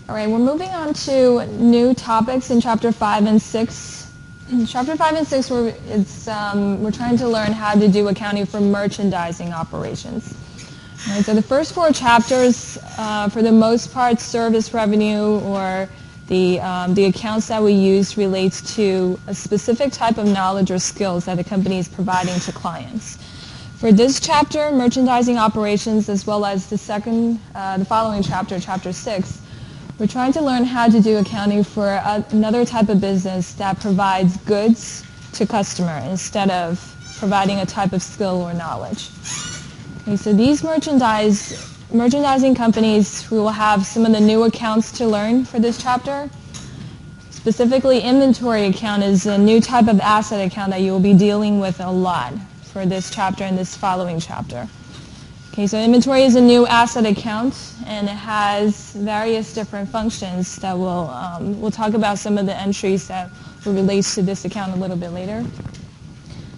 All right, we're moving on to new topics in Chapter 5 and 6. In Chapter 5 and 6, we're trying to learn how to do accounting for merchandising operations. All right, so the first 4 chapters, for the most part, service revenue or the accounts that we use relates to a specific type of knowledge or skills that the company is providing to clients. For this chapter, merchandising operations, as well as the following chapter, Chapter 6, we're trying to learn how to do accounting for another type of business that provides goods to customer instead of providing a type of skill or knowledge. Okay, so these merchandising companies, we will have some of the new accounts to learn for this chapter. Specifically, inventory account is a new type of asset account that you will be dealing with a lot for this chapter and this following chapter. Okay, so inventory is a new asset account, and it has various different functions that we'll talk about some of the entries that will relate to this account a little bit later.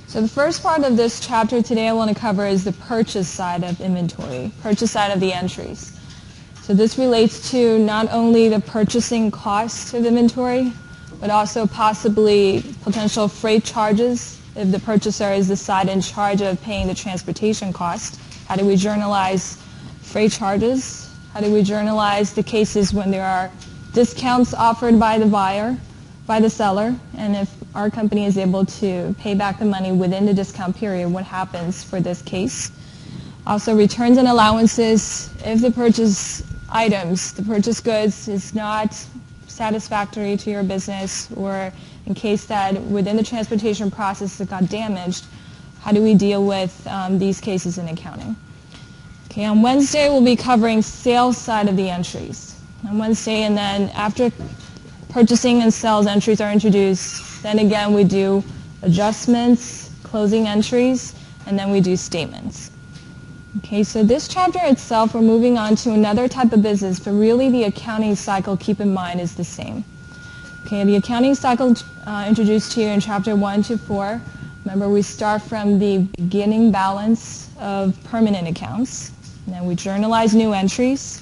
So the first part of this chapter today I want to cover is the purchase side of inventory, purchase side of the entries. So this relates to not only the purchasing cost of inventory, but also possibly potential freight charges if the purchaser is the side in charge of paying the transportation cost. How do we journalize freight charges? How do we journalize the cases when there are discounts offered by the buyer, by the seller, and if our company is able to pay back the money within the discount period, what happens for this case? Also, returns and allowances. If the purchase items, the purchase goods is not satisfactory to your business, or in case that within the transportation process it got damaged, how do we deal with these cases in accounting? Okay, on Wednesday we'll be covering sales side of the entries. On Wednesday, and then after purchasing and sales entries are introduced, then again we do adjustments, closing entries, and then we do statements. Okay, so this chapter itself, we're moving on to another type of business, but really the accounting cycle, keep in mind, is the same. Okay, the accounting cycle introduced to you in Chapter 1 to 4. Remember, we start from the beginning balance of permanent accounts, and then we journalize new entries,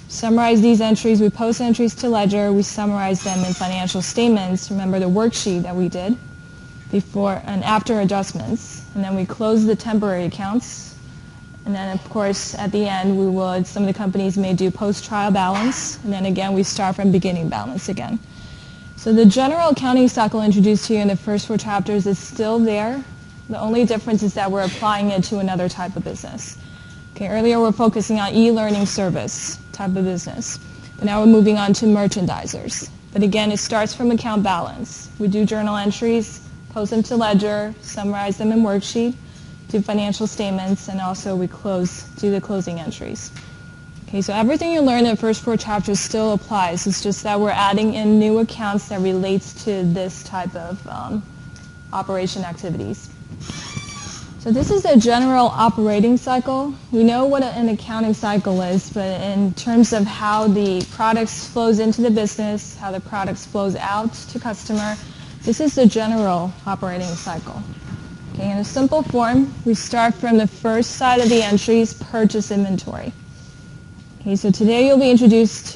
summarize these entries, we post entries to ledger, we summarize them in financial statements. Remember the worksheet that we did before and after adjustments, and then we close the temporary accounts, and then of course at the end some of the companies may do post-trial balance, and then again we start from beginning balance again. So the general accounting cycle introduced to you in the first 4 chapters is still there. The only difference is that we're applying it to another type of business. Okay, earlier we're focusing on e-learning service type of business, but now we're moving on to merchandisers. But again, it starts from account balance. We do journal entries, post them to ledger, summarize them in worksheet, do financial statements, and also we do the closing entries. Okay, so everything you learned in the first 4 chapters still applies. It's just that we're adding in new accounts that relates to this type of operation activities. So this is a general operating cycle. We know what an accounting cycle is, but in terms of how the products flows into the business, how the products flows out to customer, this is the general operating cycle. Okay, in a simple form, we start from the first side of the entries, purchase inventory. Okay, so today you'll be introduced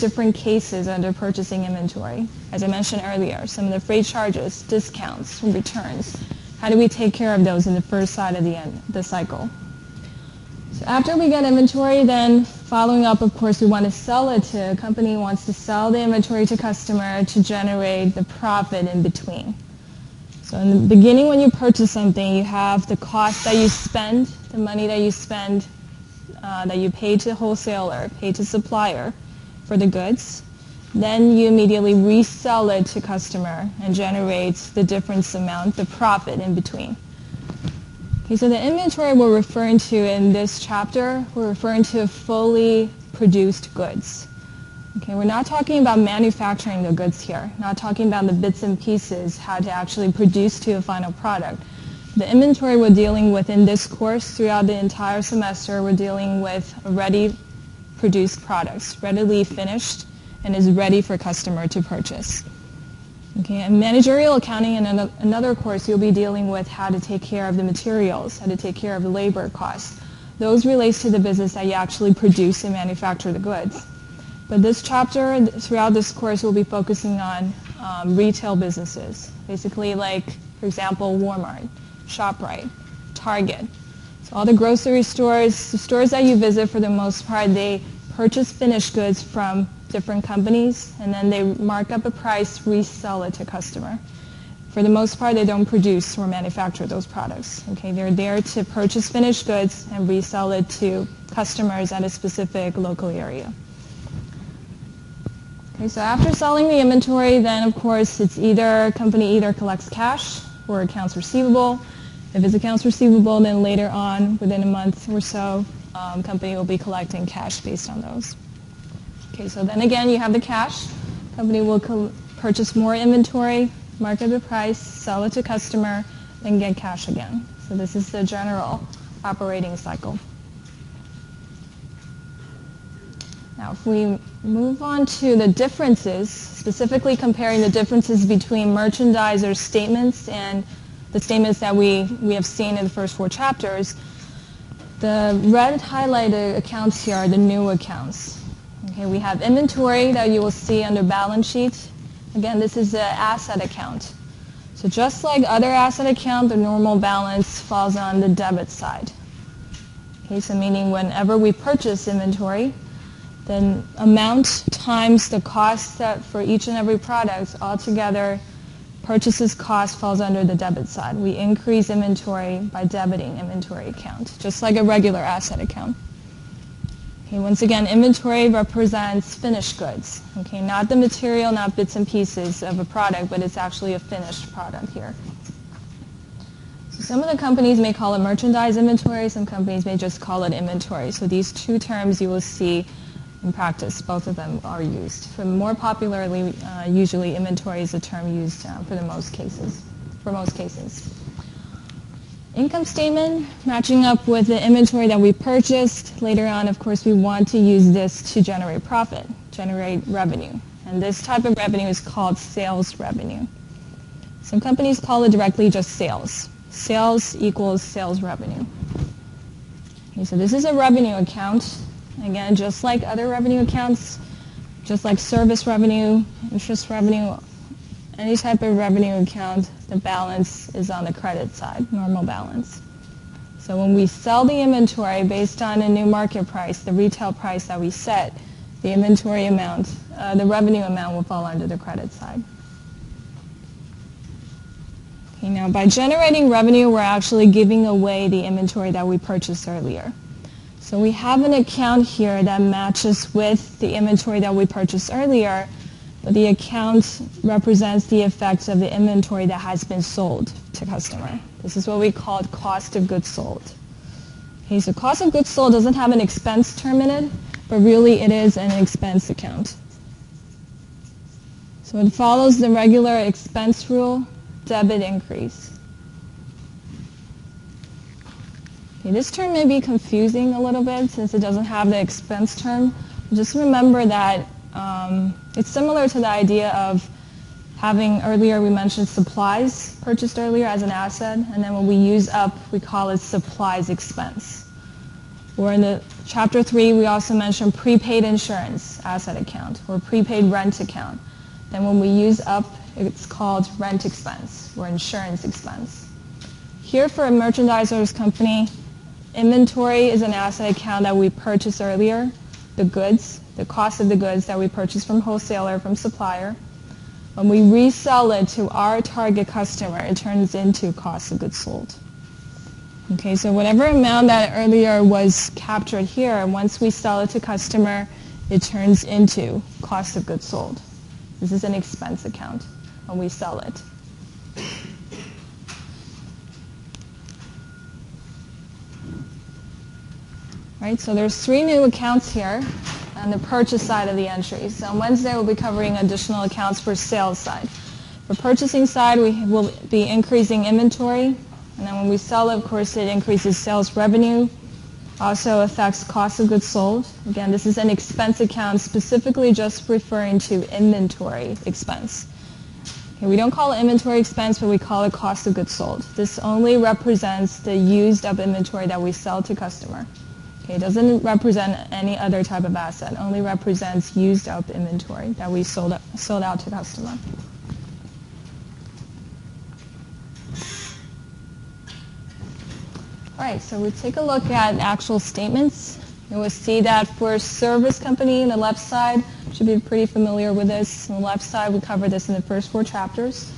different cases under purchasing inventory. As I mentioned earlier, some of the freight charges, discounts, returns. How do we take care of those in the first side of the cycle? So after we get inventory, then following up, of course, we want to sell it to a company wants to sell the inventory to customer to generate the profit in between. So in the beginning, when you purchase something, you have the cost that you spend, the money that you spend, that you pay to wholesaler, pay to supplier for the goods. Then you immediately resell it to customer and generate the difference amount, the profit in between. Okay, so the inventory we're referring to in this chapter, we're referring to fully produced goods. Okay, we're not talking about manufacturing the goods here, not talking about the bits and pieces, how to actually produce to a final product. The inventory we're dealing with in this course throughout the entire semester, we're dealing with ready produced products, readily finished, and is ready for customer to purchase. Okay, and managerial accounting in another course, you'll be dealing with how to take care of the materials, how to take care of the labor costs. Those relates to the business that you actually produce and manufacture the goods. But this chapter, throughout this course, we'll be focusing on retail businesses. Basically like, for example, Walmart, ShopRite, Target. So all the grocery stores, the stores that you visit for the most part, they purchase finished goods from different companies and then they mark up a price, resell it to customer. For the most part, they don't produce or manufacture those products. Okay, they're there to purchase finished goods and resell it to customers at a specific local area. Okay, so after selling the inventory, then of course it's company either collects cash or accounts receivable. If it's accounts receivable, then later on, within a month or so, company will be collecting cash based on those. Okay, so then again, you have the cash. Company will purchase more inventory, market the price, sell it to customer, then get cash again. So this is the general operating cycle. Now, if we move on to the differences, specifically comparing the differences between merchandiser statements and the statements that we have seen in the first 4 chapters, the red highlighted accounts here are the new accounts. Okay, we have inventory that you will see under balance sheet. Again, this is the asset account. So just like other asset account, the normal balance falls on the debit side. Okay, so meaning whenever we purchase inventory, then amount times the cost that for each and every product altogether, purchases cost falls under the debit side. We increase inventory by debiting inventory account, just like a regular asset account. Okay, once again, inventory represents finished goods. Okay, not the material, not bits and pieces of a product, but it's actually a finished product here. So some of the companies may call it merchandise inventory, some companies may just call it inventory. So these 2 terms you will see in practice, both of them are used. For more popularly, usually inventory is a term used for most cases. Income statement, matching up with the inventory that we purchased. Later on, of course, we want to use this to generate profit, generate revenue. And this type of revenue is called sales revenue. Some companies call it directly just sales. Sales equals sales revenue. Okay, so this is a revenue account. Again, just like other revenue accounts, just like service revenue, interest revenue, any type of revenue account, the balance is on the credit side, normal balance. So when we sell the inventory based on a new market price, the retail price that we set, the inventory amount, the revenue amount will fall under the credit side. Okay, now by generating revenue, we're actually giving away the inventory that we purchased earlier. So we have an account here that matches with the inventory that we purchased earlier, but the account represents the effects of the inventory that has been sold to customer. This is what we call cost of goods sold. Okay, so cost of goods sold doesn't have an expense term in it, but really it is an expense account. So it follows the regular expense rule, debit increase. Okay, this term may be confusing a little bit since it doesn't have the expense term. Just remember that it's similar to the idea of having, earlier we mentioned supplies purchased earlier as an asset, and then when we use up, we call it supplies expense. Or in the chapter 3, we also mentioned prepaid insurance asset account or prepaid rent account. Then when we use up, it's called rent expense or insurance expense. Here for a merchandiser's company, inventory is an asset account that we purchased earlier, the goods, the cost of the goods that we purchased from wholesaler, from supplier. When we resell it to our target customer, it turns into cost of goods sold. Okay, so whatever amount that earlier was captured here, once we sell it to customer, it turns into cost of goods sold. This is an expense account when we sell it. Right, so there's 3 new accounts here on the purchase side of the entry. So on Wednesday, we'll be covering additional accounts for sales side. For purchasing side, we will be increasing inventory. And then when we sell it, of course, it increases sales revenue. Also affects cost of goods sold. Again, this is an expense account specifically just referring to inventory expense. Okay, we don't call it inventory expense, but we call it cost of goods sold. This only represents the used up inventory that we sell to customer. Okay, it doesn't represent any other type of asset. It only represents used up inventory that we sold out to customer. All right, so we take a look at actual statements. You will see that for service company on the left side, should be pretty familiar with this. On the left side, we covered this in the first 4 chapters.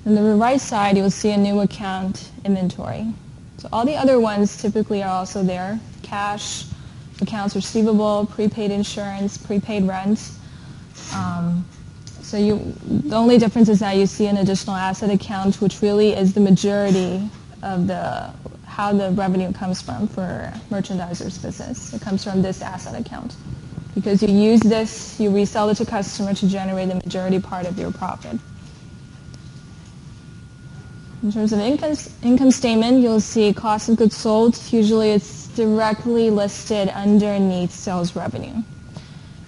On the right side, you'll see a new account inventory. So all the other ones typically are also there. Cash, accounts receivable, prepaid insurance, prepaid rent. So the only difference is that you see an additional asset account, which really is the majority of how the revenue comes from for merchandiser's business. It comes from this asset account. Because you use this, you resell it to customer to generate the majority part of your profit. In terms of income statement, you'll see cost of goods sold. Usually it's directly listed underneath sales revenue.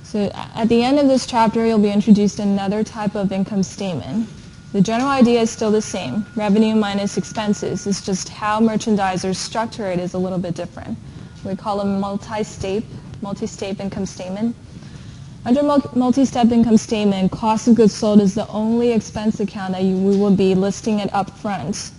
So at the end of this chapter, you'll be introduced to another type of income statement. The general idea is still the same. Revenue minus expenses. It's just how merchandisers structure it is a little bit different. We call them multi-step income statement. Under multi-step income statement, cost of goods sold is the only expense account that we will be listing it up front,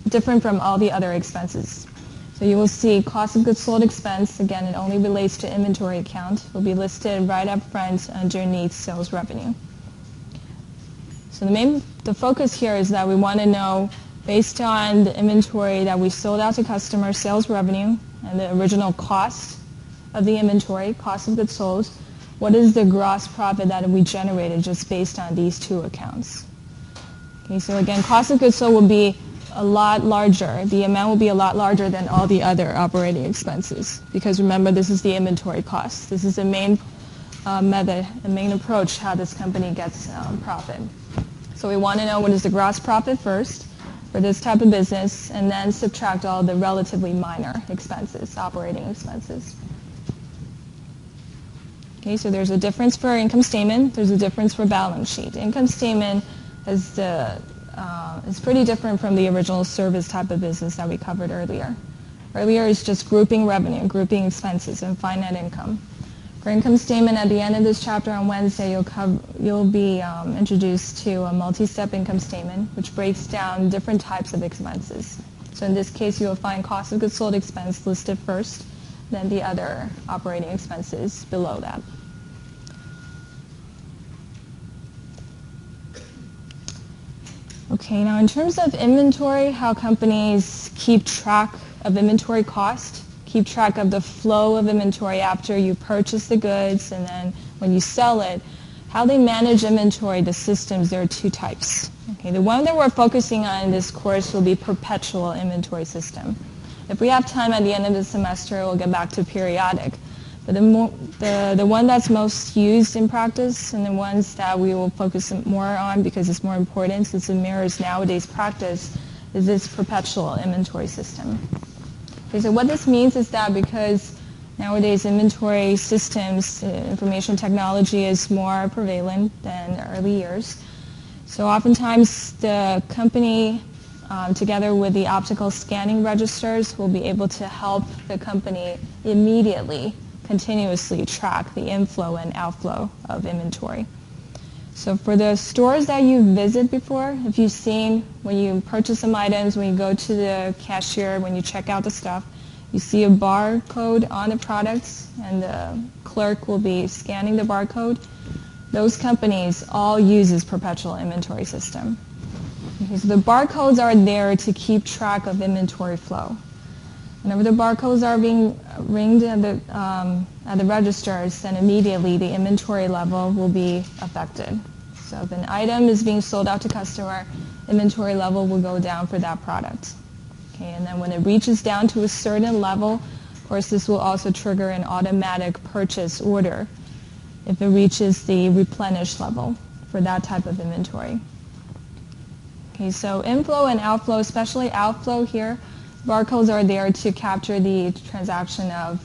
different from all the other expenses. So you will see cost of goods sold expense, again, it only relates to inventory account, will be listed right up front underneath sales revenue. So the focus here is that we want to know, based on the inventory that we sold out to customers, sales revenue, and the original cost of the inventory, cost of goods sold, what is the gross profit that we generated just based on these 2 accounts? Okay, so again, cost of goods sold will be a lot larger. The amount will be a lot larger than all the other operating expenses. Because remember, this is the inventory cost. This is the main method, the main approach how this company gets profit. So we want to know what is the gross profit first for this type of business, and then subtract all the relatively minor expenses, operating expenses. Okay, so there's a difference for income statement. There's a difference for balance sheet. Income statement is pretty different from the original service type of business that we covered earlier. Earlier is just grouping revenue, grouping expenses, and find net income. For income statement, at the end of this chapter on Wednesday, you'll be introduced to a multi-step income statement, which breaks down different types of expenses. So in this case, you'll find cost of goods sold expense listed first, then the other operating expenses below that. Okay, now in terms of inventory, how companies keep track of inventory cost, keep track of the flow of inventory after you purchase the goods, and then when you sell it, how they manage inventory, the systems, there are 2 types. Okay, the one that we're focusing on in this course will be perpetual inventory system. If we have time at the end of the semester, we'll get back to periodic. But the one that's most used in practice, and the ones that we will focus more on because it's more important since it mirrors nowadays practice, is this perpetual inventory system. Okay, so what this means is that because nowadays inventory systems, information technology is more prevalent than early years, so oftentimes the company together with the optical scanning registers will be able to help the company immediately, continuously track the inflow and outflow of inventory. So for the stores that you visit before, if you've seen when you purchase some items, when you go to the cashier, when you check out the stuff, you see a barcode on the products and the clerk will be scanning the barcode. Those companies all use this perpetual inventory system. Okay, so the barcodes are there to keep track of inventory flow. Whenever the barcodes are being ringed at the registers, then immediately the inventory level will be affected. So if an item is being sold out to customer, inventory level will go down for that product. Okay, and then when it reaches down to a certain level, of course this will also trigger an automatic purchase order if it reaches the replenish level for that type of inventory. Okay, so inflow and outflow, especially outflow here, barcodes are there to capture the transaction of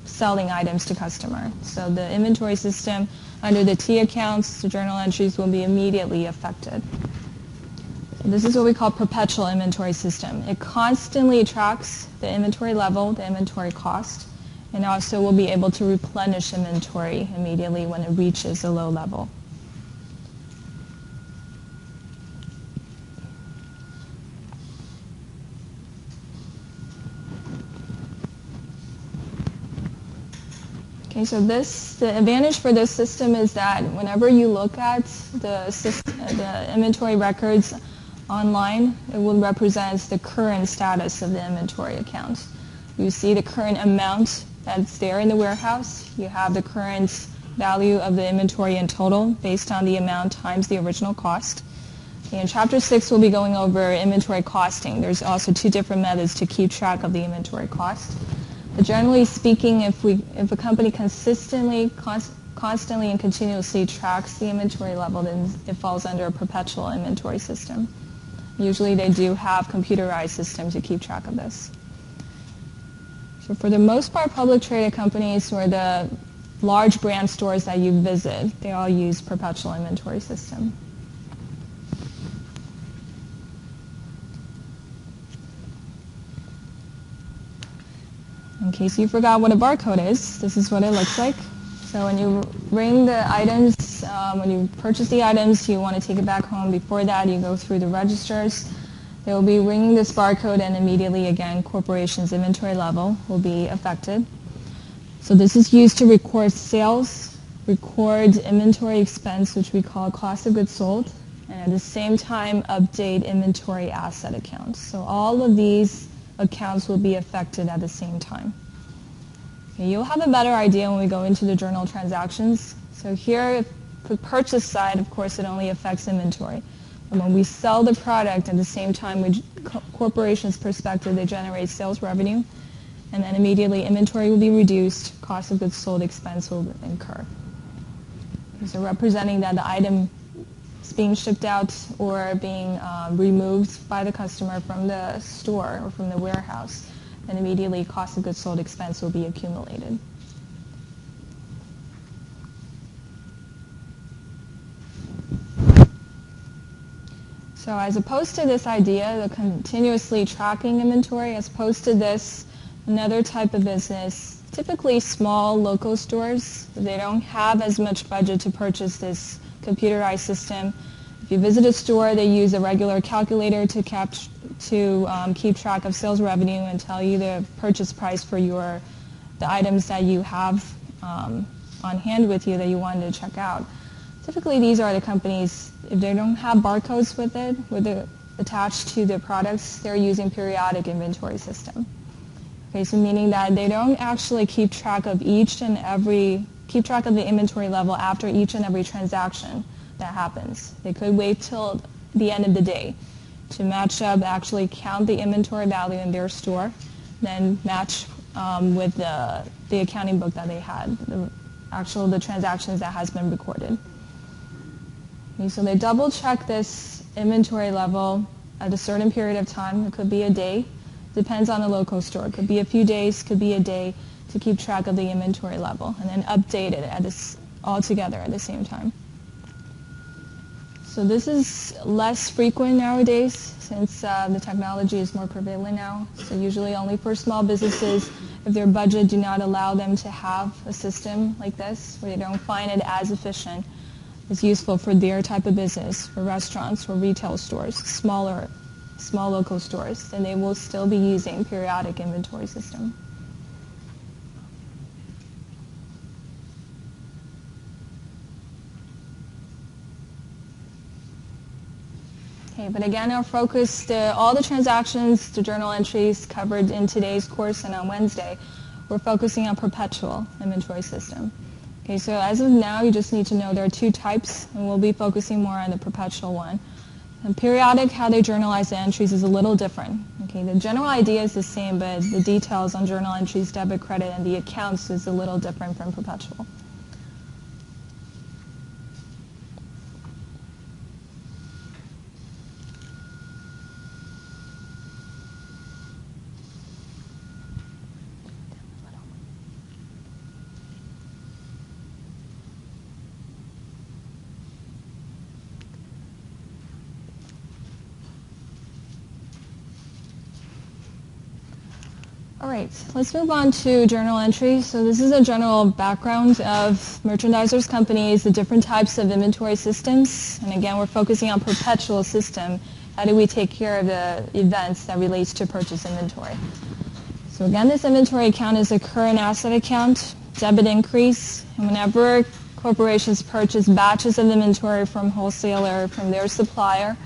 selling items to customer. So the inventory system under the T accounts, the journal entries will be immediately affected. This is what we call perpetual inventory system. It constantly tracks the inventory level, the inventory cost, and also will be able to replenish inventory immediately when it reaches a low level. Okay, so the advantage for this system is that whenever you look at the inventory records online, it will represent the current status of the inventory account. You see the current amount that's there in the warehouse. You have the current value of the inventory in total based on the amount times the original cost. In Chapter 6, we'll be going over inventory costing. There's also 2 different methods to keep track of the inventory cost. But generally speaking, if a company constantly and continuously tracks the inventory level, then it falls under a perpetual inventory system. Usually they do have computerized systems to keep track of this. So for the most part, public traded companies or the large brand stores that you visit, they all use perpetual inventory system. In case you forgot what a barcode is, this is what it looks like. So when you ring the items, when you purchase the items, you want to take it back home. Before that, you go through the registers. They will be ringing this barcode, and immediately, again, corporation's inventory level will be affected. So this is used to record sales, record inventory expense, which we call cost of goods sold, and at the same time, update inventory asset accounts. So all of these accounts will be affected at the same time. Okay, you'll have a better idea when we go into the journal transactions. So here, for the purchase side, of course, it only affects inventory. And when we sell the product, at the same time, corporation's perspective, they generate sales revenue, and then immediately inventory will be reduced, cost of goods sold expense will incur. Okay, so representing that the item is being shipped out or being removed by the customer from the store or from the warehouse, and immediately cost of goods sold expense will be accumulated. So as opposed to this idea, the continuously tracking inventory, as opposed to this, another type of business, typically small local stores, they don't have as much budget to purchase this computerized system. If you visit a store, they use a regular calculator to keep track of sales revenue and tell you the purchase price for the items that you have on hand with you that you wanted to check out. Typically, these are the companies, if they don't have barcodes attached to the products, they're using periodic inventory system. Okay, so meaning that they don't actually keep track of the inventory level after each and every transaction that happens. They could wait till the end of the day to match up, actually count the inventory value in their store, then match with the accounting book that they had, the transactions that has been recorded. Okay, so they double check this inventory level at a certain period of time. It could be a day, depends on the local store. It could be a few days, could be a day, to keep track of the inventory level, and then update it all together at the same time. So this is less frequent nowadays since the technology is more prevalent now. So usually only for small businesses, if their budget do not allow them to have a system like this, where they don't find it as efficient, it's useful for their type of business, for restaurants, for retail stores, small local stores, then they will still be using periodic inventory system. Okay, but again, our focus, all the transactions, the journal entries covered in today's course and on Wednesday, we're focusing on perpetual inventory system. Okay, so as of now, you just need to know there are 2 types, and we'll be focusing more on the perpetual one. And periodic, how they journalize the entries is a little different. Okay, the general idea is the same, but the details on journal entries, debit, credit, and the accounts is a little different from perpetual. All right, let's move on to journal entry. So this is a general background of merchandisers companies, the different types of inventory systems. And again, we're focusing on Perpetual system. How do we take care of the events that relates to purchase inventory? So again, this inventory account is a current asset account, debit increase. And whenever corporations purchase batches of inventory from wholesaler, from their supplier,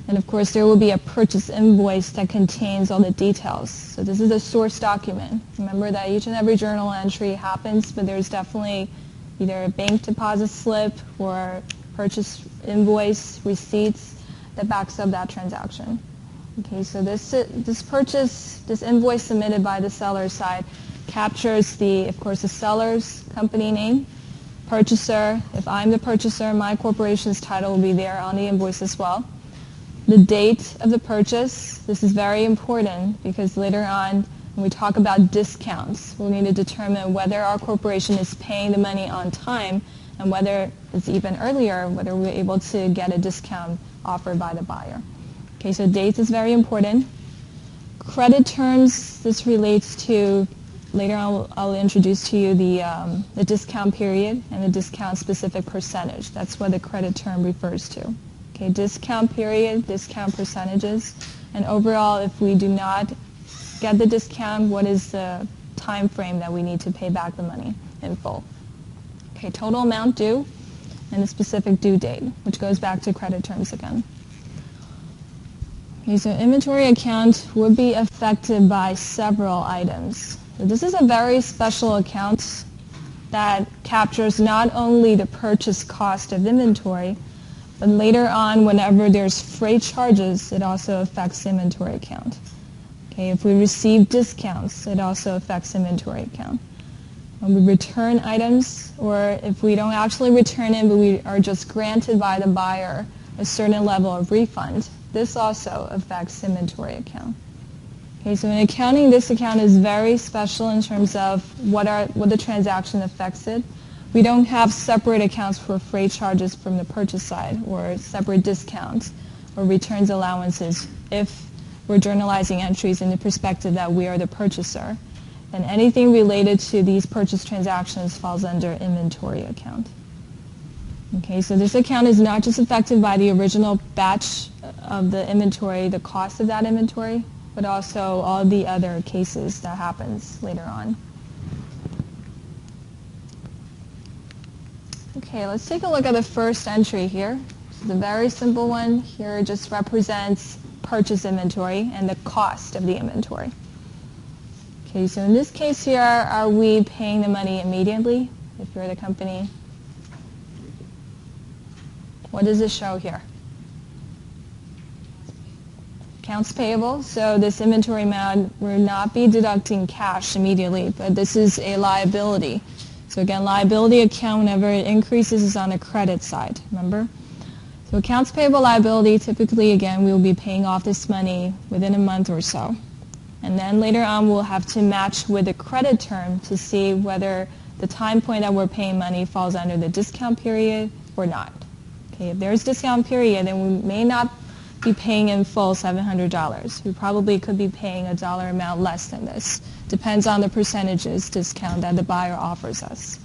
and of course, there will be a purchase invoice that contains all the details. So this is a source document. Remember that each and every journal entry happens, but there's definitely either a bank deposit slip or purchase invoice, receipts that backs up that transaction. Okay, so this invoice submitted by the seller side captures of course, the seller's company name, purchaser. If I'm the purchaser, my corporation's title will be there on the invoice as well. The date of the purchase, this is very important because later on when we talk about discounts, we'll need to determine whether our corporation is paying the money on time and whether it's even earlier, whether we're able to get a discount offered by the buyer. Okay, so dates is very important. Credit terms, this relates to, later on I'll introduce to you the discount period and the discount specific percentage. That's what the credit term refers to. Okay, discount period, discount percentages, and overall, if we do not get the discount, what is the time frame that we need to pay back the money in full? Okay, total amount due, and the specific due date, which goes back to credit terms again. Okay, so inventory account would be affected by several items. So this is a very special account that captures not only the purchase cost of inventory, but later on, whenever there's freight charges, it also affects the inventory account. Okay, if we receive discounts, it also affects the inventory account. When we return items, or if we don't actually return it, but we are just granted by the buyer a certain level of refund, this also affects the inventory account. Okay, so in accounting, this account is very special in terms of what the transaction affects it. We don't have separate accounts for freight charges from the purchase side or separate discounts or returns allowances if we're journalizing entries in the perspective that we are the purchaser. Then anything related to these purchase transactions falls under inventory account. Okay, so this account is not just affected by the original batch of the inventory, the cost of that inventory, but also all the other cases that happens later on. Okay, let's take a look at the first entry here. So the very simple one here just represents purchase inventory and the cost of the inventory. Okay, so in this case here, are we paying the money immediately if you're the company? What does it show here? Accounts payable. So this inventory amount will not be deducting cash immediately, but this is a liability. So again, liability account, whenever it increases, is on the credit side, remember? So accounts payable liability, typically, again, we will be paying off this money within a month or so. And then later on, we'll have to match with the credit term to see whether the time point that we're paying money falls under the discount period or not. Okay, if there's discount period, then we may not be paying in full $700. We probably could be paying a dollar amount less than this. Depends on the percentages discount that the buyer offers us.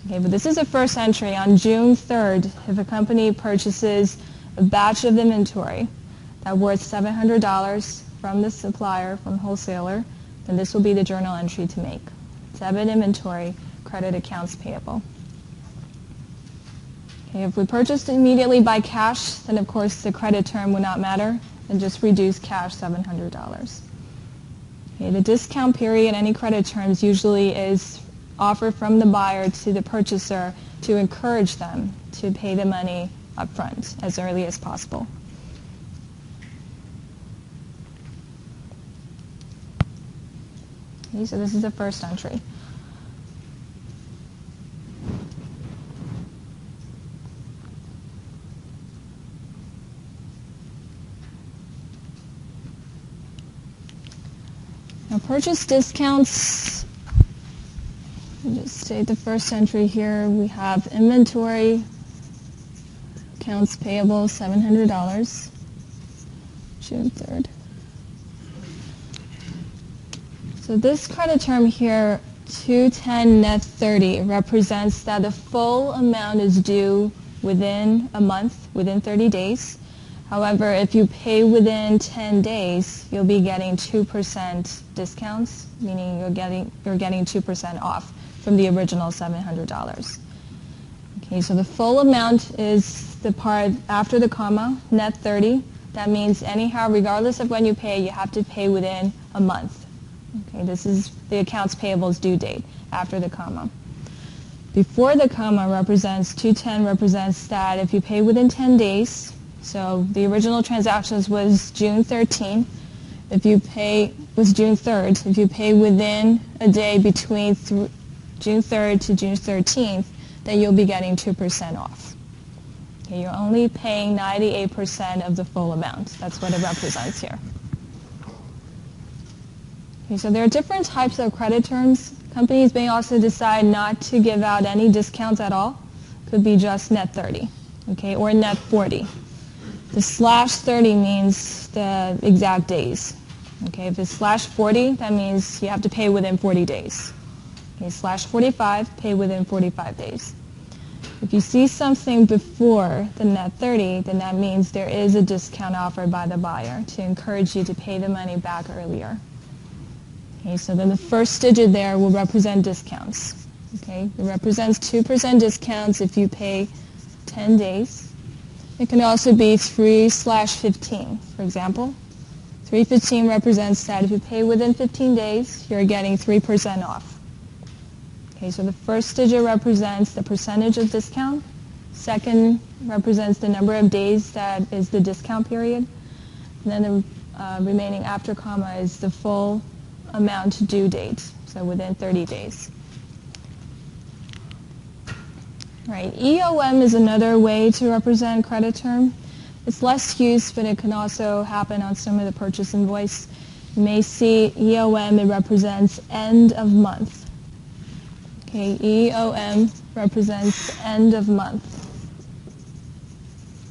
Okay, but this is the first entry. On June 3rd, if a company purchases a batch of inventory that's worth $700 from the supplier, from wholesaler, then this will be the journal entry to make. Debit inventory, credit accounts payable. Okay, if we purchased immediately by cash, then of course the credit term would not matter, and just reduce cash $700. Okay, the discount period, any credit terms, usually is offered from the buyer to the purchaser to encourage them to pay the money up front as early as possible. Okay, so this is the first entry. Now purchase discounts, I'll just state the first entry here. We have inventory, accounts payable, $700, June 3rd. So So this credit term here, 210 net 30, represents that the full amount is due within a month, within 30 days. However, if you pay within 10 days, you'll be getting 2% discounts, meaning you're getting 2% off from the original $700. Okay, so the full amount is the part after the comma, net 30. That means anyhow, regardless of when you pay, you have to pay within a month. Okay, this is the accounts payable's due date after the comma. Before the comma represents 210 represents that if you pay within 10 days, so the original transactions was June 13. If you pay was June 3rd, if you pay within a day between June 3rd to June 13th, then you'll be getting 2% off. Okay, you're only paying 98% of the full amount. That's what it represents here. Okay, so there are different types of credit terms. Companies may also decide not to give out any discounts at all. Could be just net 30, okay, or net 40. The slash 30 means the exact days. Okay, if it's slash 40, that means you have to pay within 40 days. Okay, slash 45, pay within 45 days. If you see something before the net 30, then that means there is a discount offered by the buyer to encourage you to pay the money back earlier. Okay, so then the first digit there will represent discounts. Okay, it represents 2% discounts if you pay 10 days. It can also be 3/15, for example. 3/15 represents that if you pay within 15 days, you're getting 3% off. Okay, so the first digit represents the percentage of discount. Second represents the number of days that is the discount period. And then the remaining after comma is the full amount due date, so within 30 days. Right, EOM is another way to represent credit term. It's less used, but it can also happen on some of the purchase invoice. You may see EOM, it represents end of month. Okay, EOM represents end of month.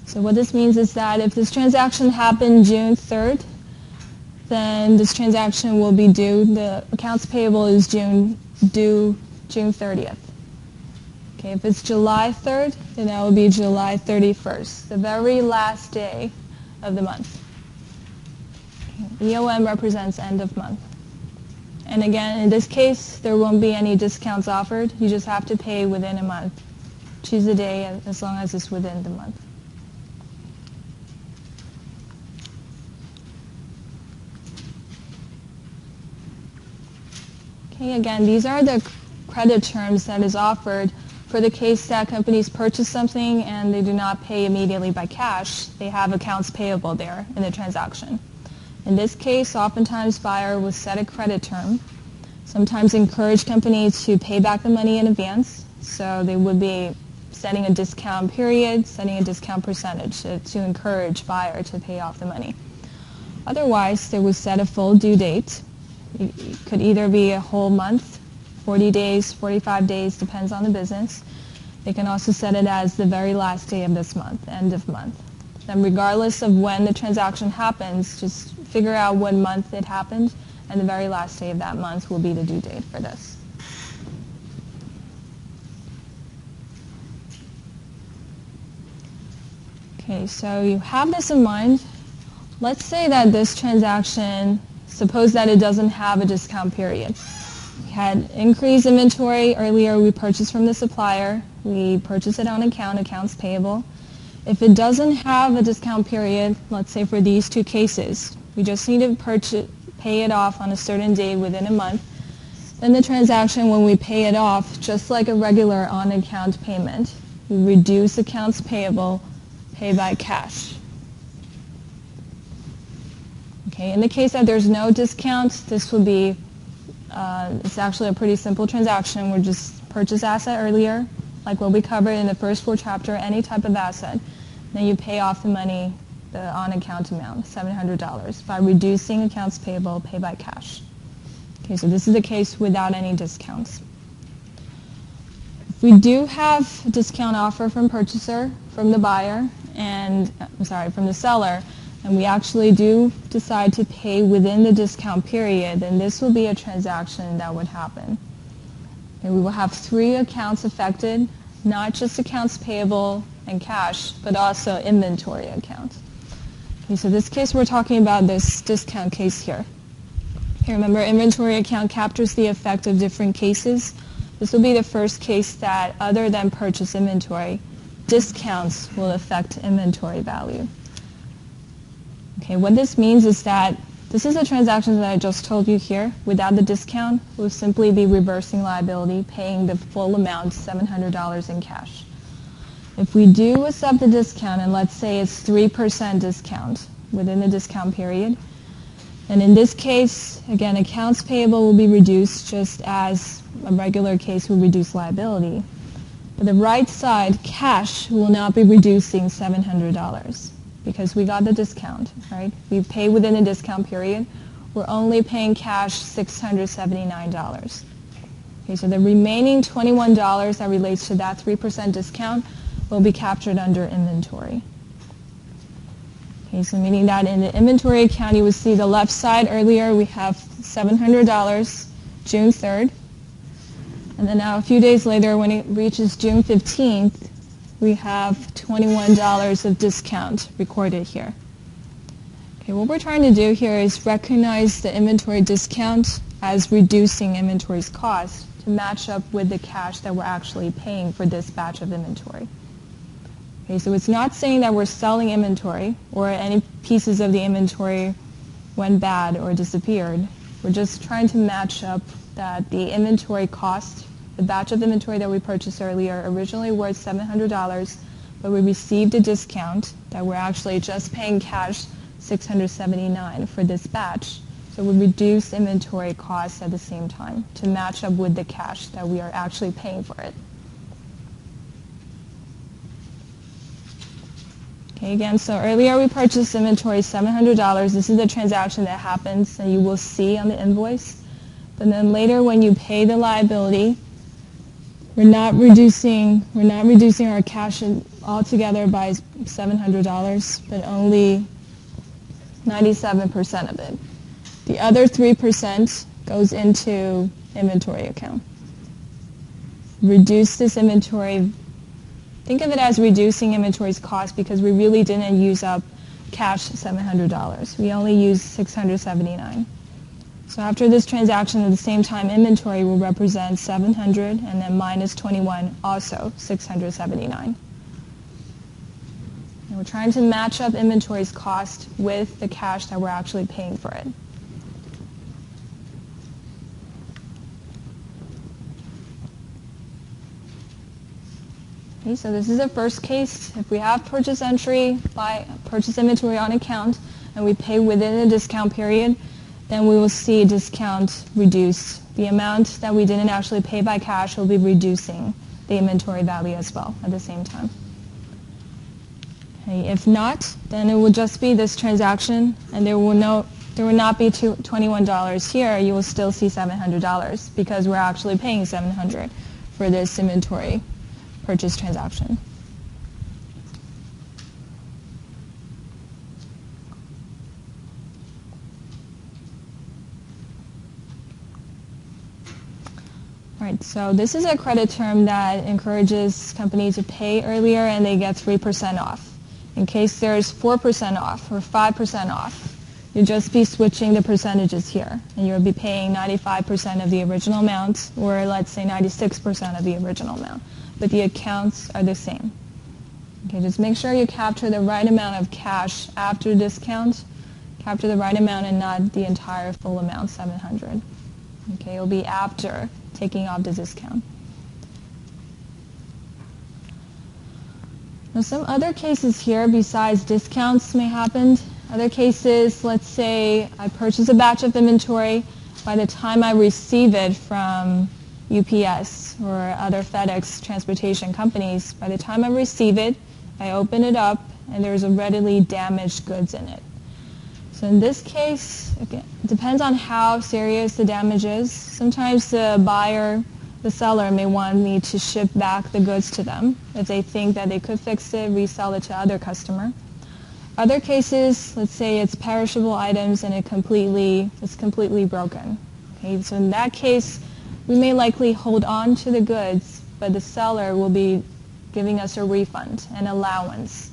So what this means is that if this transaction happened June 3rd, then this transaction will be due, the accounts payable is due June 30th. Okay, if it's July 3rd, then that will be July 31st, the very last day of the month. Okay, EOM represents end of month. And again, in this case, there won't be any discounts offered. You just have to pay within a month. Choose the day as long as it's within the month. Okay, again, these are the credit terms that is offered for the case that companies purchase something and they do not pay immediately by cash. They have accounts payable there in the transaction. In this case, oftentimes buyer will set a credit term, sometimes encourage companies to pay back the money in advance. So they would be setting a discount period, setting a discount percentage to encourage buyer to pay off the money. Otherwise, they would set a full due date. It could either be a whole month, 40 days, 45 days, depends on the business. They can also set it as the very last day of this month, end of month. Then regardless of when the transaction happens, just figure out what month it happened, and the very last day of that month will be the due date for this. Okay, so you have this in mind. Let's say that this transaction, suppose that it doesn't have a discount period. We had increased inventory earlier, we purchased from the supplier, we purchased it on account, accounts payable. If it doesn't have a discount period, let's say for these two cases, we just need to pay it off on a certain date within a month, then the transaction, when we pay it off, just like a regular on-account payment, we reduce accounts payable, pay by cash. Okay, in the case that there's no discount, this will be, it's actually a pretty simple transaction. We'll just purchase asset earlier, like what we covered in the first full chapter, any type of asset. Then you pay off the money, the on-account amount, $700, by reducing accounts payable, pay by cash. Okay, so this is the case without any discounts. If we do have a discount offer from purchaser, from the buyer, and, from the seller, and we actually do decide to pay within the discount period, then this will be a transaction that would happen. And we will have 3 accounts affected, not just accounts payable and cash, but also inventory account. Okay, so this case we're talking about this discount case here. Okay, remember, inventory account captures the effect of different cases. This will be the first case that, other than purchase inventory, discounts will affect inventory value. Okay, what this means is that this is a transaction that I just told you here. Without the discount, we'll simply be reversing liability, paying the full amount, $700 in cash. If we do accept the discount, and let's say it's 3% discount within the discount period, and in this case, again, accounts payable will be reduced just as a regular case will reduce liability. But the right side, cash, will not be reducing $700 because we got the discount, right? We pay within the discount period. We're only paying cash $679. Okay, so the remaining $21 that relates to that 3% discount will be captured under inventory. Okay, so meaning that in the inventory account, you will see the left side earlier, we have $700, June 3rd. And then now a few days later, when it reaches June 15th, we have $21 of discount recorded here. Okay, what we're trying to do here is recognize the inventory discount as reducing inventory's cost to match up with the cash that we're actually paying for this batch of inventory. Okay, so it's not saying that we're selling inventory or any pieces of the inventory went bad or disappeared. We're just trying to match up that the inventory cost, the batch of inventory that we purchased earlier, originally worth $700, but we received a discount that we're actually just paying cash $679 for this batch. So we reduce inventory costs at the same time to match up with the cash that we are actually paying for it. Okay, again, so earlier we purchased inventory $700. This is the transaction that happens and you will see on the invoice. But then later when you pay the liability, we're not reducing our cash altogether by $700, but only 97% of it. The other 3% goes into inventory account. Reduce this inventory. Think of it as reducing inventory's cost because we really didn't use up cash $700. We only used $679. So after this transaction, at the same time, inventory will represent $700 and then minus 21, also $679. And we're trying to match up inventory's cost with the cash that we're actually paying for it. Okay, so this is the first case. If we have purchase entry by purchase inventory on account and we pay within the discount period, then we will see discount reduced. The amount that we didn't actually pay by cash will be reducing the inventory value as well at the same time. Okay, if not, then it will just be this transaction and there will not be $21 here. You will still see $700 because we're actually paying $700 for this inventory purchase transaction. All right, so this is a credit term that encourages companies to pay earlier and they get 3% off. In case there's 4% off or 5% off, you'll just be switching the percentages here and you'll be paying 95% of the original amount or let's say 96% of the original amount. But the accounts are the same. Okay, just make sure you capture the right amount of cash after discount. Capture the right amount and not the entire full amount, $700. Okay, it'll be after taking off the discount. Now some other cases here besides discounts may happen. Other cases, let's say I purchase a batch of inventory. By the time I receive it from UPS or other FedEx transportation companies, by the time I receive it, I open it up and there's already damaged goods in it. So in this case, again, it depends on how serious the damage is. Sometimes the buyer, the seller may want me to ship back the goods to them if they think that they could fix it, resell it to other customer. Other cases, let's say it's perishable items and it's completely broken. Okay, so in that case, we may likely hold on to the goods, but the seller will be giving us a refund, an allowance.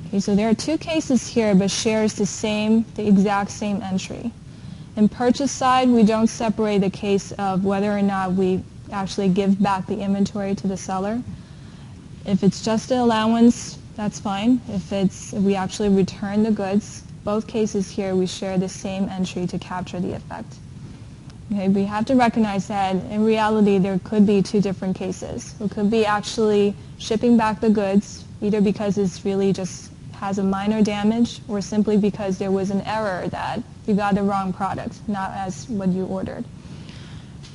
Okay, so there are two cases here, but shares the exact same entry. In purchase side, we don't separate the case of whether or not we actually give back the inventory to the seller. If it's just an allowance, that's fine. If we actually return the goods, both cases here we share the same entry to capture the effect. Okay, we have to recognize that in reality there could be two different cases. It could be actually shipping back the goods, either because it's really just has a minor damage or simply because there was an error that you got the wrong product, not as what you ordered.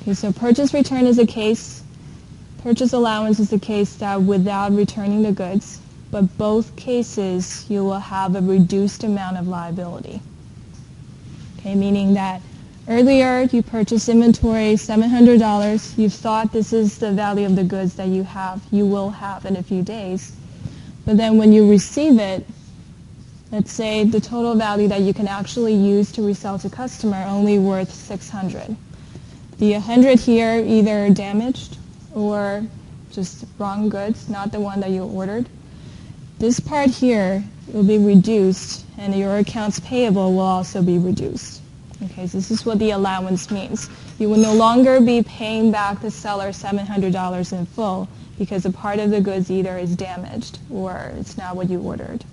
Okay, so purchase return is a case. Purchase allowance is the case that without returning the goods, but both cases you will have a reduced amount of liability. Okay, meaning that earlier you purchased inventory $700, you thought this is the value of the goods that you will have in a few days. But then when you receive it, let's say the total value that you can actually use to resell to customer only worth $600. The 100 here either damaged or just wrong goods, not the one that you ordered. This part here will be reduced and your accounts payable will also be reduced. Okay, so this is what the allowance means. You will no longer be paying back the seller $700 in full because a part of the goods either is damaged or it's not what you ordered.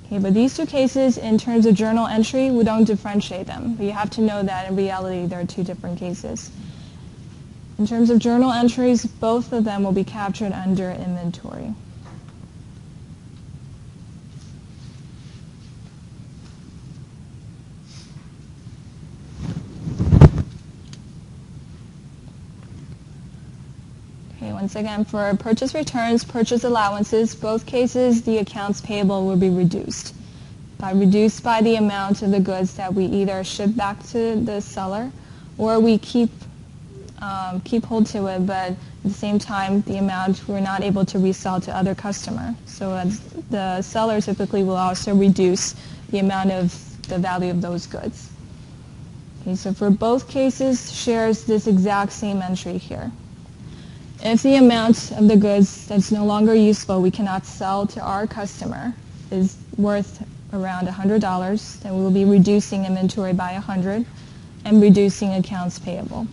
Okay, but these two cases, in terms of journal entry, we don't differentiate them. But you have to know that in reality there are two different cases. In terms of journal entries, both of them will be captured under inventory. Okay, once again, for purchase returns, purchase allowances, both cases the accounts payable will be reduced. Reduced by the amount of the goods that we either ship back to the seller or we keep hold to it, but at the same time the amount we're not able to resell to other customer. So the seller typically will also reduce the amount of the value of those goods. Okay, so for both cases shares this exact same entry here. If the amount of the goods that's no longer useful we cannot sell to our customer is worth around $100, then we will be reducing inventory by 100 and reducing accounts payable.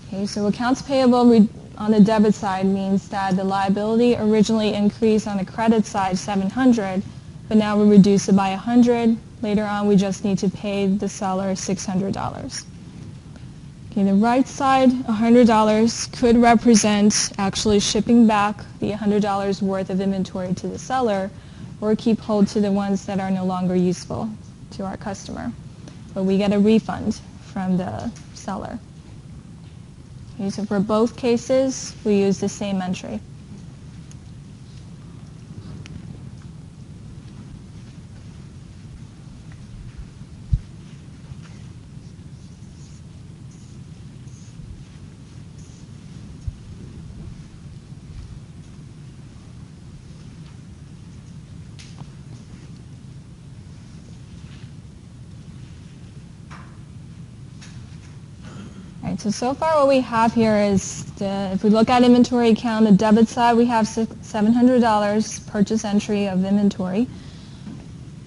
Okay, so accounts payable on the debit side means that the liability originally increased on the credit side $700, but now we reduce it by 100. Later on we just need to pay the seller $600. Okay, the right side, $100, could represent actually shipping back the $100 worth of inventory to the seller or keep hold to the ones that are no longer useful to our customer. But we get a refund from the seller. Okay, so for both cases, we use the same entry. So far what we have here is, if we look at inventory account, the debit side we have $700 purchase entry of inventory.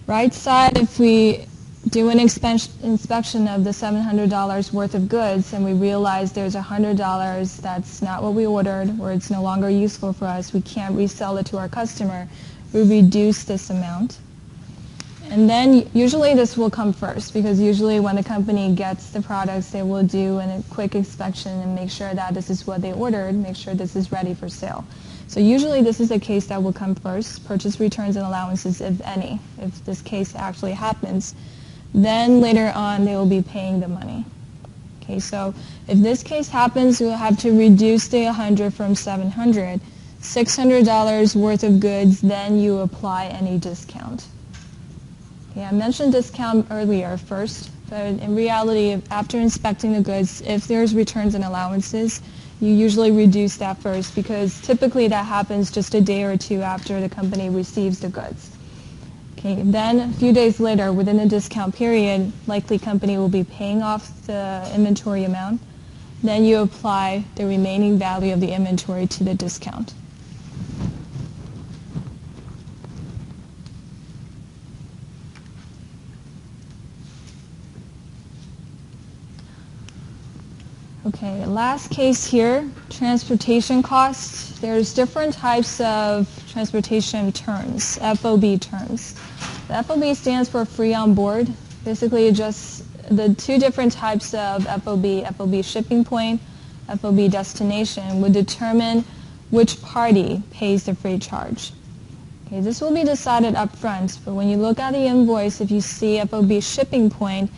Right side, if we do an inspection of the $700 worth of goods and we realize there's $100 that's not what we ordered or it's no longer useful for us, we can't resell it to our customer, we reduce this amount. And then usually this will come first because usually when the company gets the products they will do a quick inspection and make sure that this is what they ordered, make sure this is ready for sale. So usually this is a case that will come first, purchase returns and allowances if any, if this case actually happens. Then later on they will be paying the money. Okay, so if this case happens we'll have to reduce the 100 from 700. $600 worth of goods, then you apply any discount. Yeah, I mentioned discount earlier first, but in reality, after inspecting the goods, if there's returns and allowances, you usually reduce that first because typically that happens just a day or two after the company receives the goods. Okay, then a few days later, within the discount period, likely company will be paying off the inventory amount. Then you apply the remaining value of the inventory to the discount. Okay, last case here, transportation costs. There's different types of transportation terms, FOB terms. The FOB stands for free on board. Basically, just the two different types of FOB Shipping Point, FOB Destination, would determine which party pays the freight charge. Okay, this will be decided up front, but when you look at the invoice, if you see FOB Shipping Point,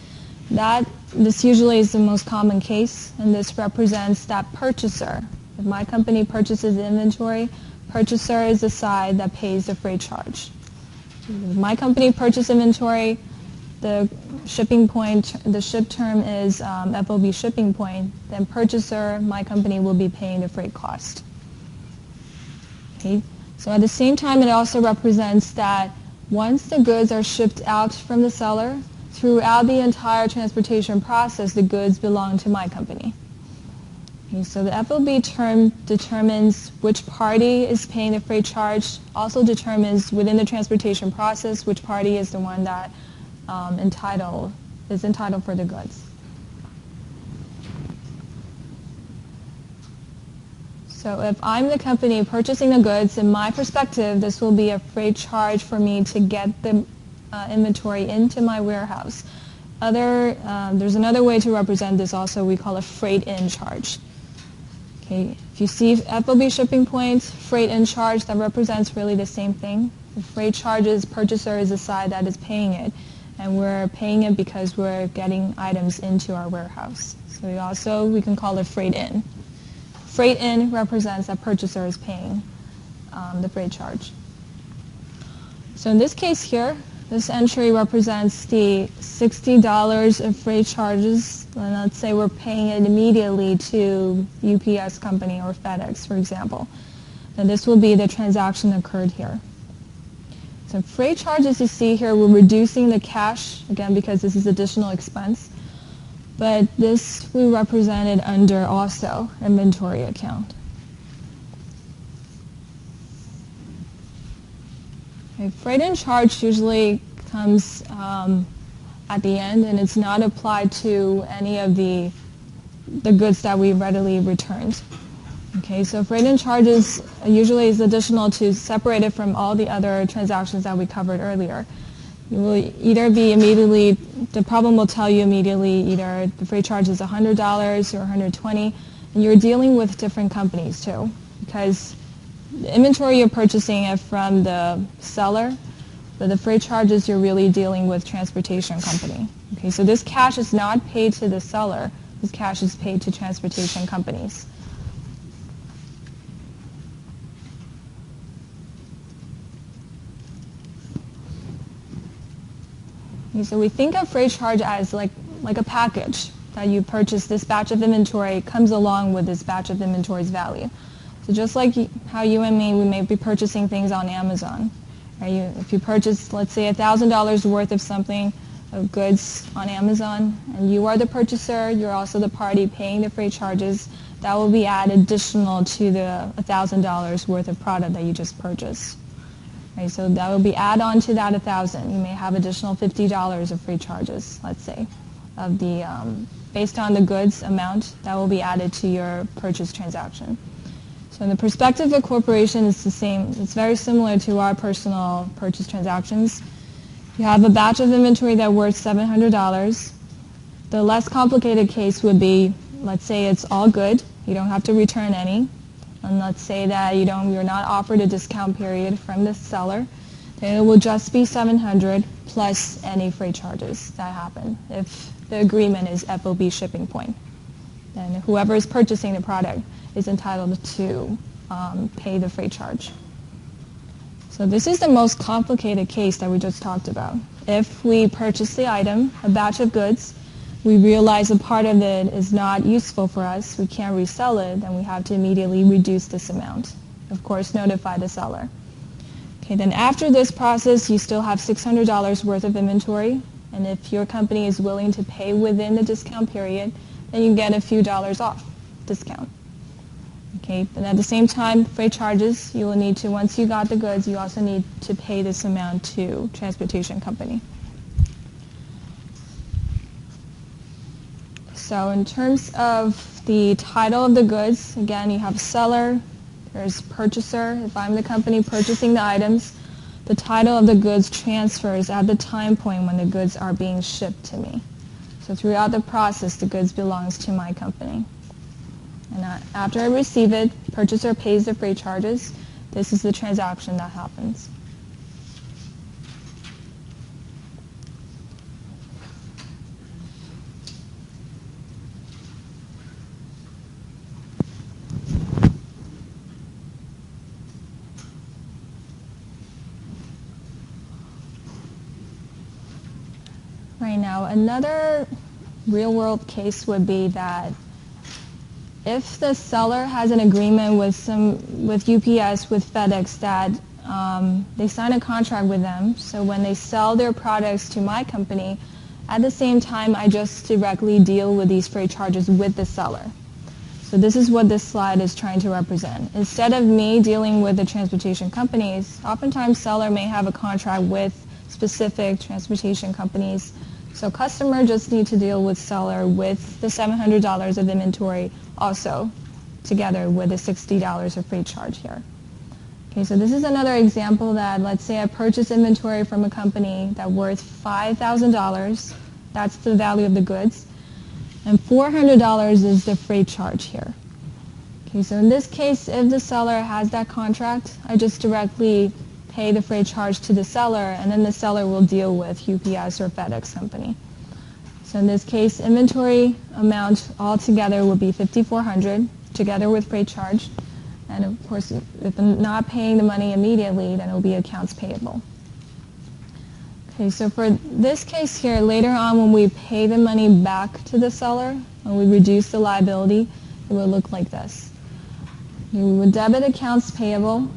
this usually is the most common case, and this represents that purchaser. If my company purchases the inventory, purchaser is the side that pays the freight charge. If my company purchases inventory, the shipping point, the ship term is FOB Shipping Point, then purchaser, my company, will be paying the freight cost. Okay? So at the same time, it also represents that once the goods are shipped out from the seller, throughout the entire transportation process, the goods belong to my company. Okay, so the FOB term determines which party is paying the freight charge, also determines within the transportation process which party is the one that is entitled for the goods. So if I'm the company purchasing the goods, in my perspective, this will be a freight charge for me to get the inventory into my warehouse. There's another way to represent this also, we call a freight in charge. Okay, if you see FOB Shipping Point, freight in charge, that represents really the same thing. The freight charges, purchaser is the side that is paying it, and we're paying it because we're getting items into our warehouse. So we can call it freight in. Freight in represents that purchaser is paying the freight charge. So in this case here, this entry represents the $60 of freight charges, and let's say we're paying it immediately to UPS company or FedEx, for example. Then this will be the transaction occurred here. So freight charges you see here, we're reducing the cash, again, because this is additional expense. But this we represented under also inventory account. Okay, freight in charge usually comes at the end, and it's not applied to any of the goods that we readily returned. Okay, so freight in charges usually is additional to separate it from all the other transactions that we covered earlier. You will either be immediately, the problem will tell you immediately either the freight charge is $100 or $120, and you're dealing with different companies too, because the inventory you're purchasing it from the seller, but the freight charges you're really dealing with transportation company. Okay, so this cash is not paid to the seller, this cash is paid to transportation companies. Okay, so we think of freight charge as like a package that you purchase. This batch of inventory comes along with this batch of inventory's value. So just like how you and me, we may be purchasing things on Amazon. Right? If you purchase, let's say, $1,000 worth of something, of goods on Amazon, and you are the purchaser, you're also the party paying the freight charges, that will be added additional to the $1,000 worth of product that you just purchased. Right? So that will be add on to that $1,000. You may have additional $50 of freight charges, let's say, of the based on the goods amount that will be added to your purchase transaction. So in the perspective of a corporation, it's the same. It's very similar to our personal purchase transactions. You have a batch of inventory that's worth $700. The less complicated case would be, let's say it's all good. You don't have to return any. And let's say that you're not offered a discount period from the seller. Then it will just be $700 plus any freight charges that happen if the agreement is FOB Shipping Point. Then whoever is purchasing the product is entitled to pay the freight charge. So this is the most complicated case that we just talked about. If we purchase the item, a batch of goods, we realize a part of it is not useful for us, we can't resell it, then we have to immediately reduce this amount. Of course, notify the seller. Okay, then after this process, you still have $600 worth of inventory, and if your company is willing to pay within the discount period, then you get a few dollars off discount. Okay, but at the same time, freight charges, you will need to, once you got the goods, you also need to pay this amount to transportation company. So in terms of the title of the goods, again, you have seller, there's purchaser. If I'm the company purchasing the items, the title of the goods transfers at the time point when the goods are being shipped to me. So throughout the process, the goods belongs to my company. And after I receive it, purchaser pays the freight charges. This is the transaction that happens. Right now, another real-world case would be that if the seller has an agreement with UPS, with FedEx, that they sign a contract with them, so when they sell their products to my company, at the same time, I just directly deal with these freight charges with the seller. So this is what this slide is trying to represent. Instead of me dealing with the transportation companies, oftentimes seller may have a contract with specific transportation companies. So customer just need to deal with seller with the $700 of inventory also together with the $60 of freight charge here. Okay, so this is another example that, let's say I purchase inventory from a company that worth $5,000. That's the value of the goods. And $400 is the freight charge here. Okay, so in this case, if the seller has that contract, I just directly pay the freight charge to the seller, and then the seller will deal with UPS or FedEx company. So in this case, inventory amount altogether will be $5,400 together with freight charge. And of course, if I'm not paying the money immediately, then it will be accounts payable. Okay, so for this case here, later on when we pay the money back to the seller, when we reduce the liability, it will look like this. We would debit accounts payable.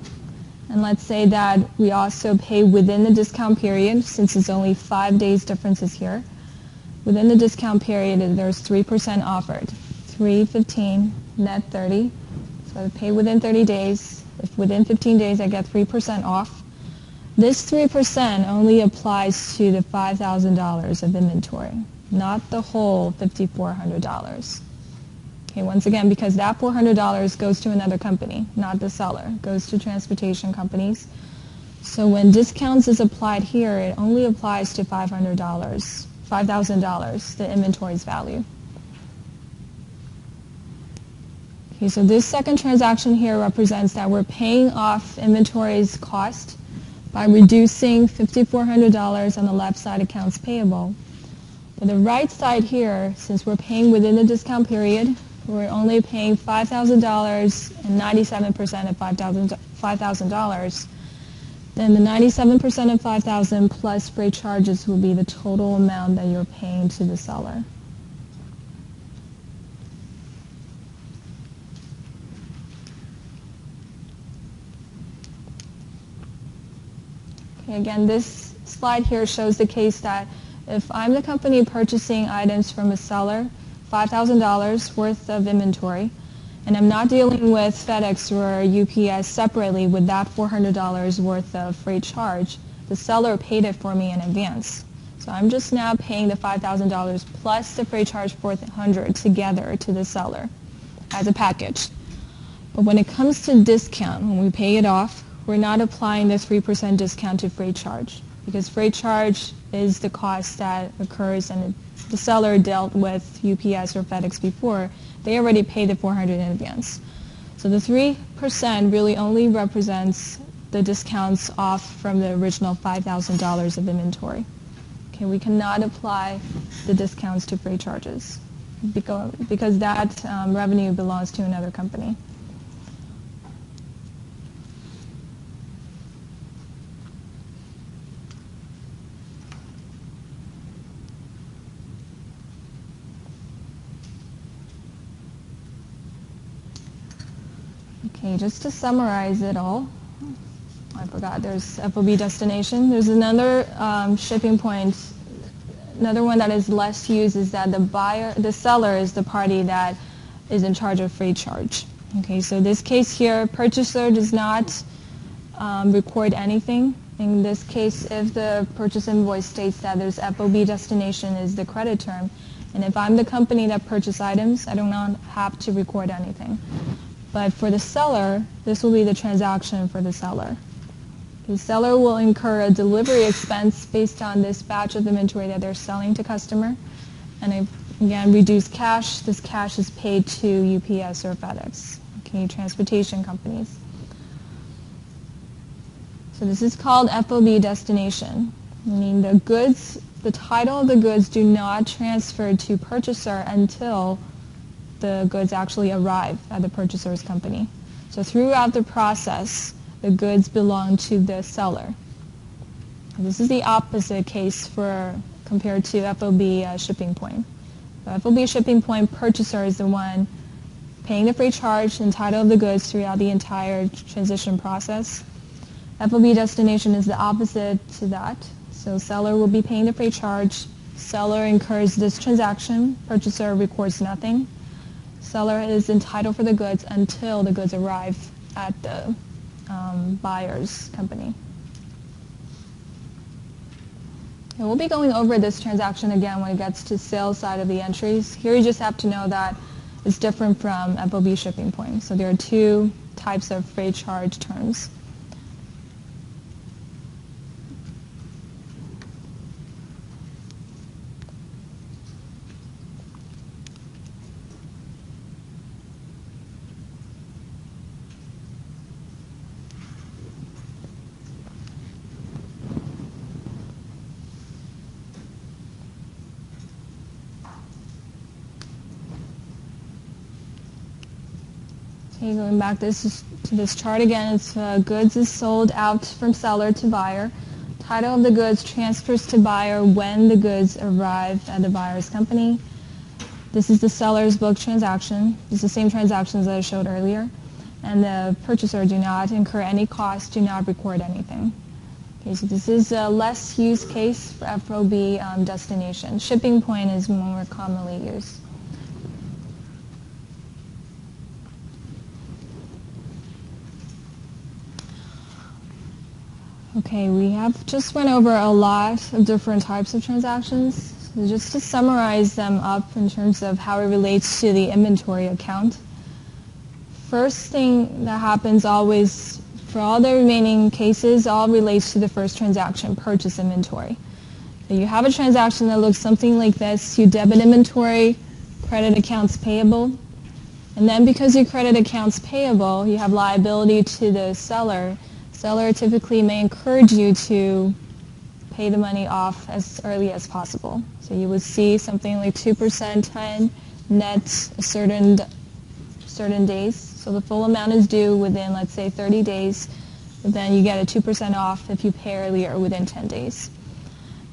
And let's say that we also pay within the discount period, since it's only 5 days differences here. Within the discount period, there's 3% offered. 3.15, net 30. So I pay within 30 days. If within 15 days I get 3% off, this 3% only applies to the $5,000 of inventory, not the whole $5,400. Okay, once again, because that $400 goes to another company, not the seller. It goes to transportation companies. So when discounts is applied here, it only applies to $5,000, the inventory's value. Okay, so this second transaction here represents that we're paying off inventory's cost by reducing $5,400 on the left side accounts payable. For the right side here, since we're paying within the discount period, we're only paying $5,000 and 97% of $5,000. Then the 97% of $5,000 plus freight charges will be the total amount that you're paying to the seller. Okay, again, this slide here shows the case that if I'm the company purchasing items from a seller, $5,000 worth of inventory, and I'm not dealing with FedEx or UPS separately with that $400 worth of freight charge, the seller paid it for me in advance. So I'm just now paying the $5,000 plus the freight charge $400 together to the seller as a package. But when it comes to discount, when we pay it off, we're not applying the 3% discount to freight charge, because freight charge is the cost that occurs, and the seller dealt with UPS or FedEx before. They already paid the $400 in advance. So the 3% really only represents the discounts off from the original $5,000 of inventory. Okay, we cannot apply the discounts to freight charges because that revenue belongs to another company. Okay, just to summarize it all, I forgot there's FOB Destination. There's another shipping point. Another one that is less used is that the seller is the party that is in charge of freight charge. Okay, so this case here, purchaser does not record anything. In this case, if the purchase invoice states that there's FOB Destination is the credit term, and if I'm the company that purchased items, I do not have to record anything. But for the seller, this will be the transaction for the seller. The seller will incur a delivery expense based on this batch of inventory that they're selling to customer. And again, reduced cash. This cash is paid to UPS or FedEx, okay, transportation companies. So this is called FOB Destination, meaning the goods, the title of the goods do not transfer to purchaser until the goods actually arrive at the purchaser's company. So throughout the process, the goods belong to the seller. This is the opposite case compared to FOB Shipping Point. The FOB Shipping Point purchaser is the one paying the freight charge and title of the goods throughout the entire transition process. FOB Destination is the opposite to that. So seller will be paying the freight charge. Seller incurs this transaction. Purchaser records nothing. Seller is entitled for the goods until the goods arrive at the buyer's company. And we'll be going over this transaction again when it gets to sales side of the entries. Here you just have to know that it's different from FOB Shipping Point. So there are two types of freight charge terms. Okay, going back to this chart again, it's goods is sold out from seller to buyer. Title of the goods transfers to buyer when the goods arrive at the buyer's company. This is the seller's book transaction. It's the same transactions that I showed earlier. And the purchaser do not incur any cost, do not record anything. Okay, so this is a less used case for FOB Destination. Shipping Point is more commonly used. Okay, we have just went over a lot of different types of transactions. So just to summarize them up in terms of how it relates to the inventory account. First thing that happens always, for all the remaining cases, all relates to the first transaction, purchase inventory. So you have a transaction that looks something like this. You debit inventory, credit accounts payable. And then because you credit accounts payable, you have liability to the seller. Seller typically may encourage you to pay the money off as early as possible. So you would see something like 2% on net certain days. So the full amount is due within, let's say, 30 days. But then you get a 2% off if you pay earlier within 10 days.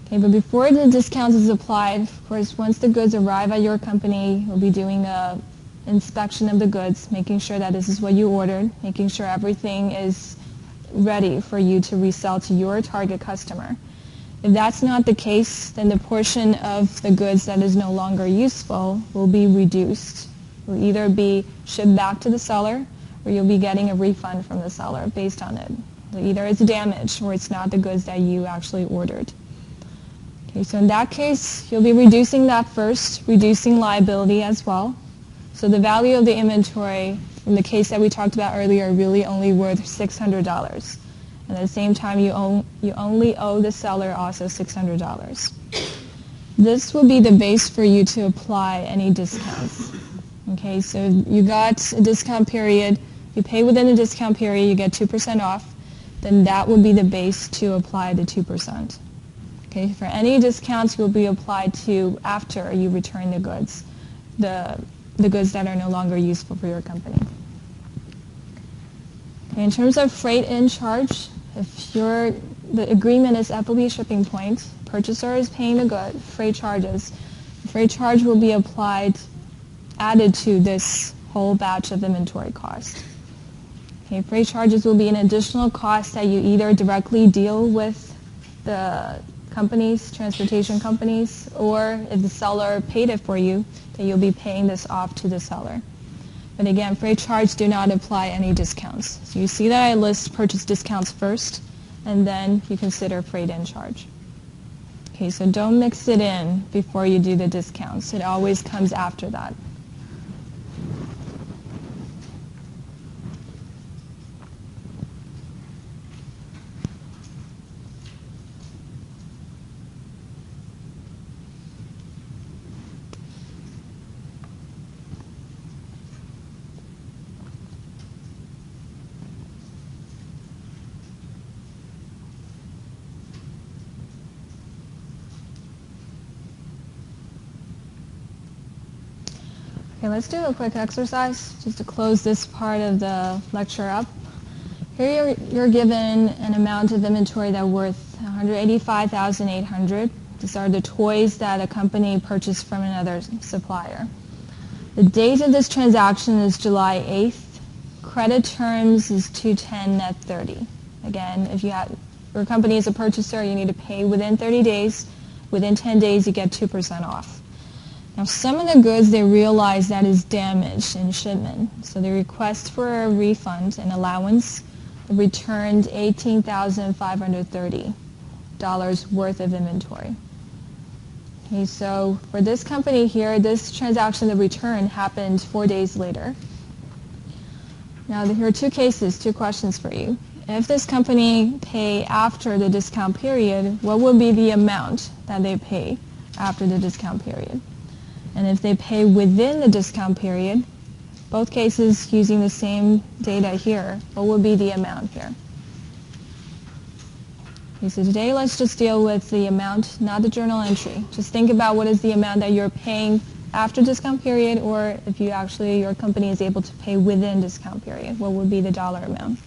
Okay, but before the discount is applied, of course, once the goods arrive at your company, you'll be doing an inspection of the goods, making sure that this is what you ordered, making sure everything is ready for you to resell to your target customer. If that's not the case, then the portion of the goods that is no longer useful will be reduced. It will either be shipped back to the seller or you'll be getting a refund from the seller based on it. So either it's damaged or it's not the goods that you actually ordered. Okay, so in that case, you'll be reducing that first, reducing liability as well. So the value of the inventory in the case that we talked about earlier really only worth $600. And at the same time, you only owe the seller also $600. This will be the base for you to apply any discounts. Okay, so you got a discount period. You pay within the discount period, you get 2% off. Then that will be the base to apply the 2%. Okay, for any discounts will be applied to after you return the goods, the goods that are no longer useful for your company. Okay, in terms of freight in charge, if the agreement is FOB Shipping Point, purchaser is paying the good, freight charges. The freight charge will be added to this whole batch of inventory cost. Okay, freight charges will be an additional cost that you either directly deal with the companies, transportation companies, or if the seller paid it for you, then you'll be paying this off to the seller. But again, freight charges do not apply any discounts. So you see that I list purchase discounts first, and then you consider freight in charge. Okay, so don't mix it in before you do the discounts. It always comes after that. Okay, let's do a quick exercise just to close this part of the lecture up. Here you're given an amount of inventory that's worth $185,800. These are the toys that a company purchased from another supplier. The date of this transaction is July 8th. Credit terms is 210 net 30. Again, if your company is a purchaser, you need to pay within 30 days. Within 10 days, you get 2% off. Now, some of the goods, they realize that is damaged in shipment. So they request for a refund, an allowance, returned $18,530 worth of inventory. Okay, so for this company here, this transaction, the return happened 4 days later. Now, here are two cases, two questions for you. If this company pay after the discount period, what would be the amount that they pay after the discount period? And if they pay within the discount period, both cases using the same data here, what would be the amount here? Okay, so today let's just deal with the amount, not the journal entry. Just think about what is the amount that you're paying after discount period, or if your company is able to pay within discount period, what would be the dollar amount?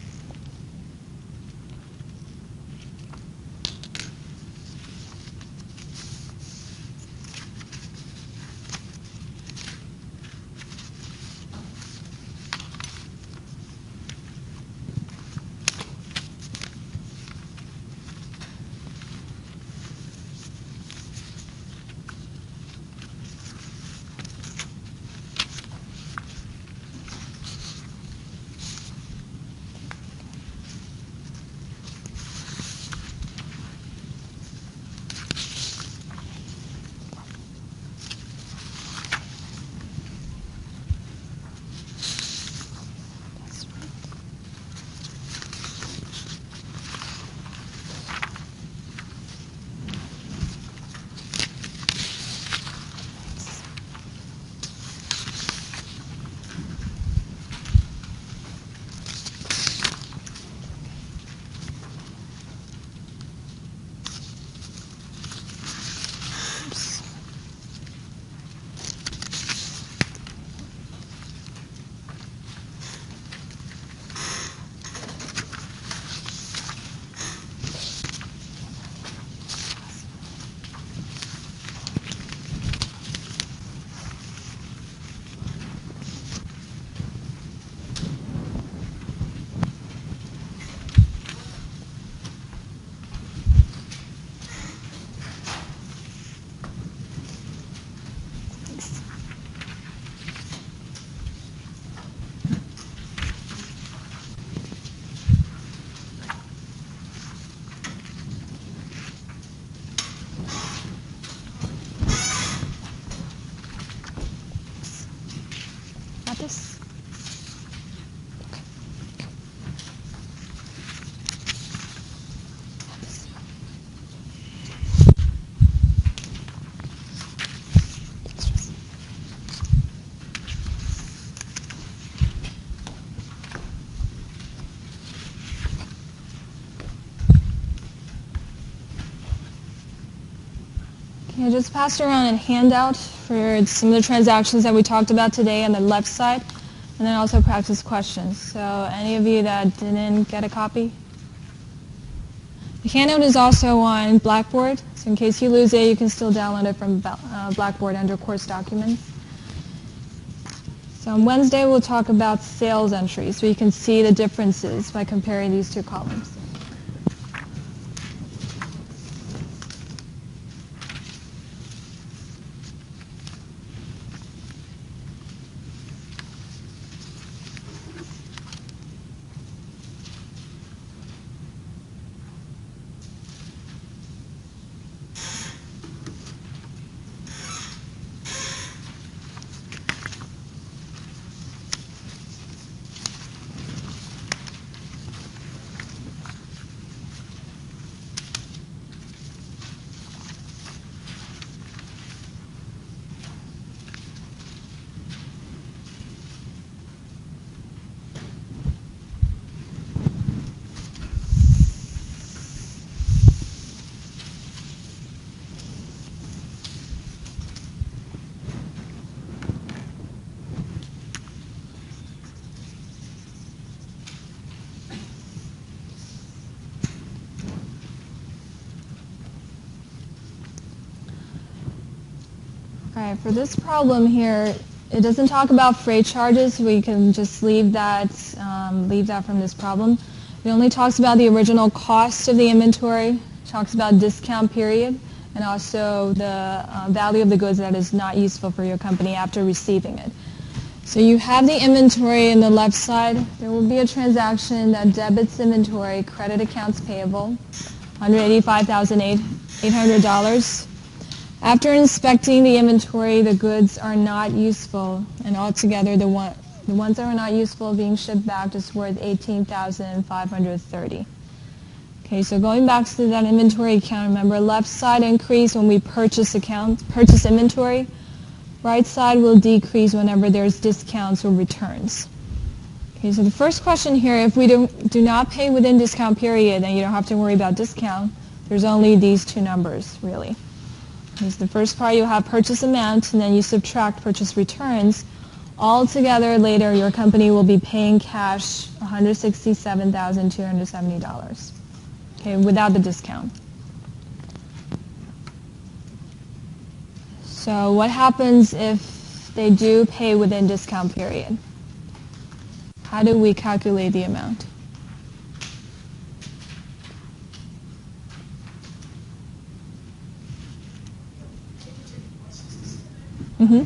This? Okay, I just passed around a handout for some of the transactions that we talked about today on the left side, and then also practice questions. So any of you that didn't get a copy? The handout is also on Blackboard, so in case you lose it, you can still download it from Blackboard under Course Documents. So on Wednesday, we'll talk about sales entries, so you can see the differences by comparing these two columns. All right, for this problem here, it doesn't talk about freight charges. We can just leave that from this problem. It only talks about the original cost of the inventory, talks about discount period, and also the value of the goods that is not useful for your company after receiving it. So you have the inventory in the left side. There will be a transaction that debits inventory, credit accounts payable, $185,800. After inspecting the inventory, the goods are not useful, and altogether the ones that are not useful being shipped back is worth $18,530. Okay, so going back to that inventory account, remember left side increase when we purchase inventory. Right side will decrease whenever there's discounts or returns. Okay, so the first question here, if we do not pay within discount period, then you don't have to worry about discount. There's only these two numbers, really. Because the first part you have purchase amount, and then you subtract purchase returns. Altogether, later, your company will be paying cash $167,270, okay, without the discount. So what happens if they do pay within discount period? How do we calculate the amount? Mm-hmm.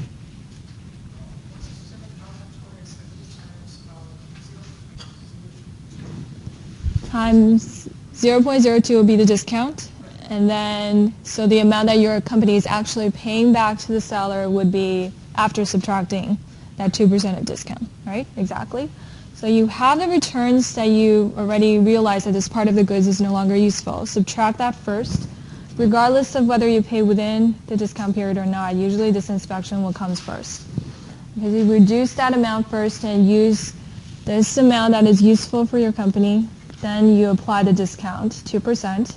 Times 0.02 will be the discount, and then so the amount that your company is actually paying back to the seller would be after subtracting that 2% of discount, right? Exactly. So you have the returns that you already realize that this part of the goods is no longer useful. Subtract that first. Regardless of whether you pay within the discount period or not, usually this inspection will come first. Because you reduce that amount first and use this amount that is useful for your company, then you apply the discount, 2%.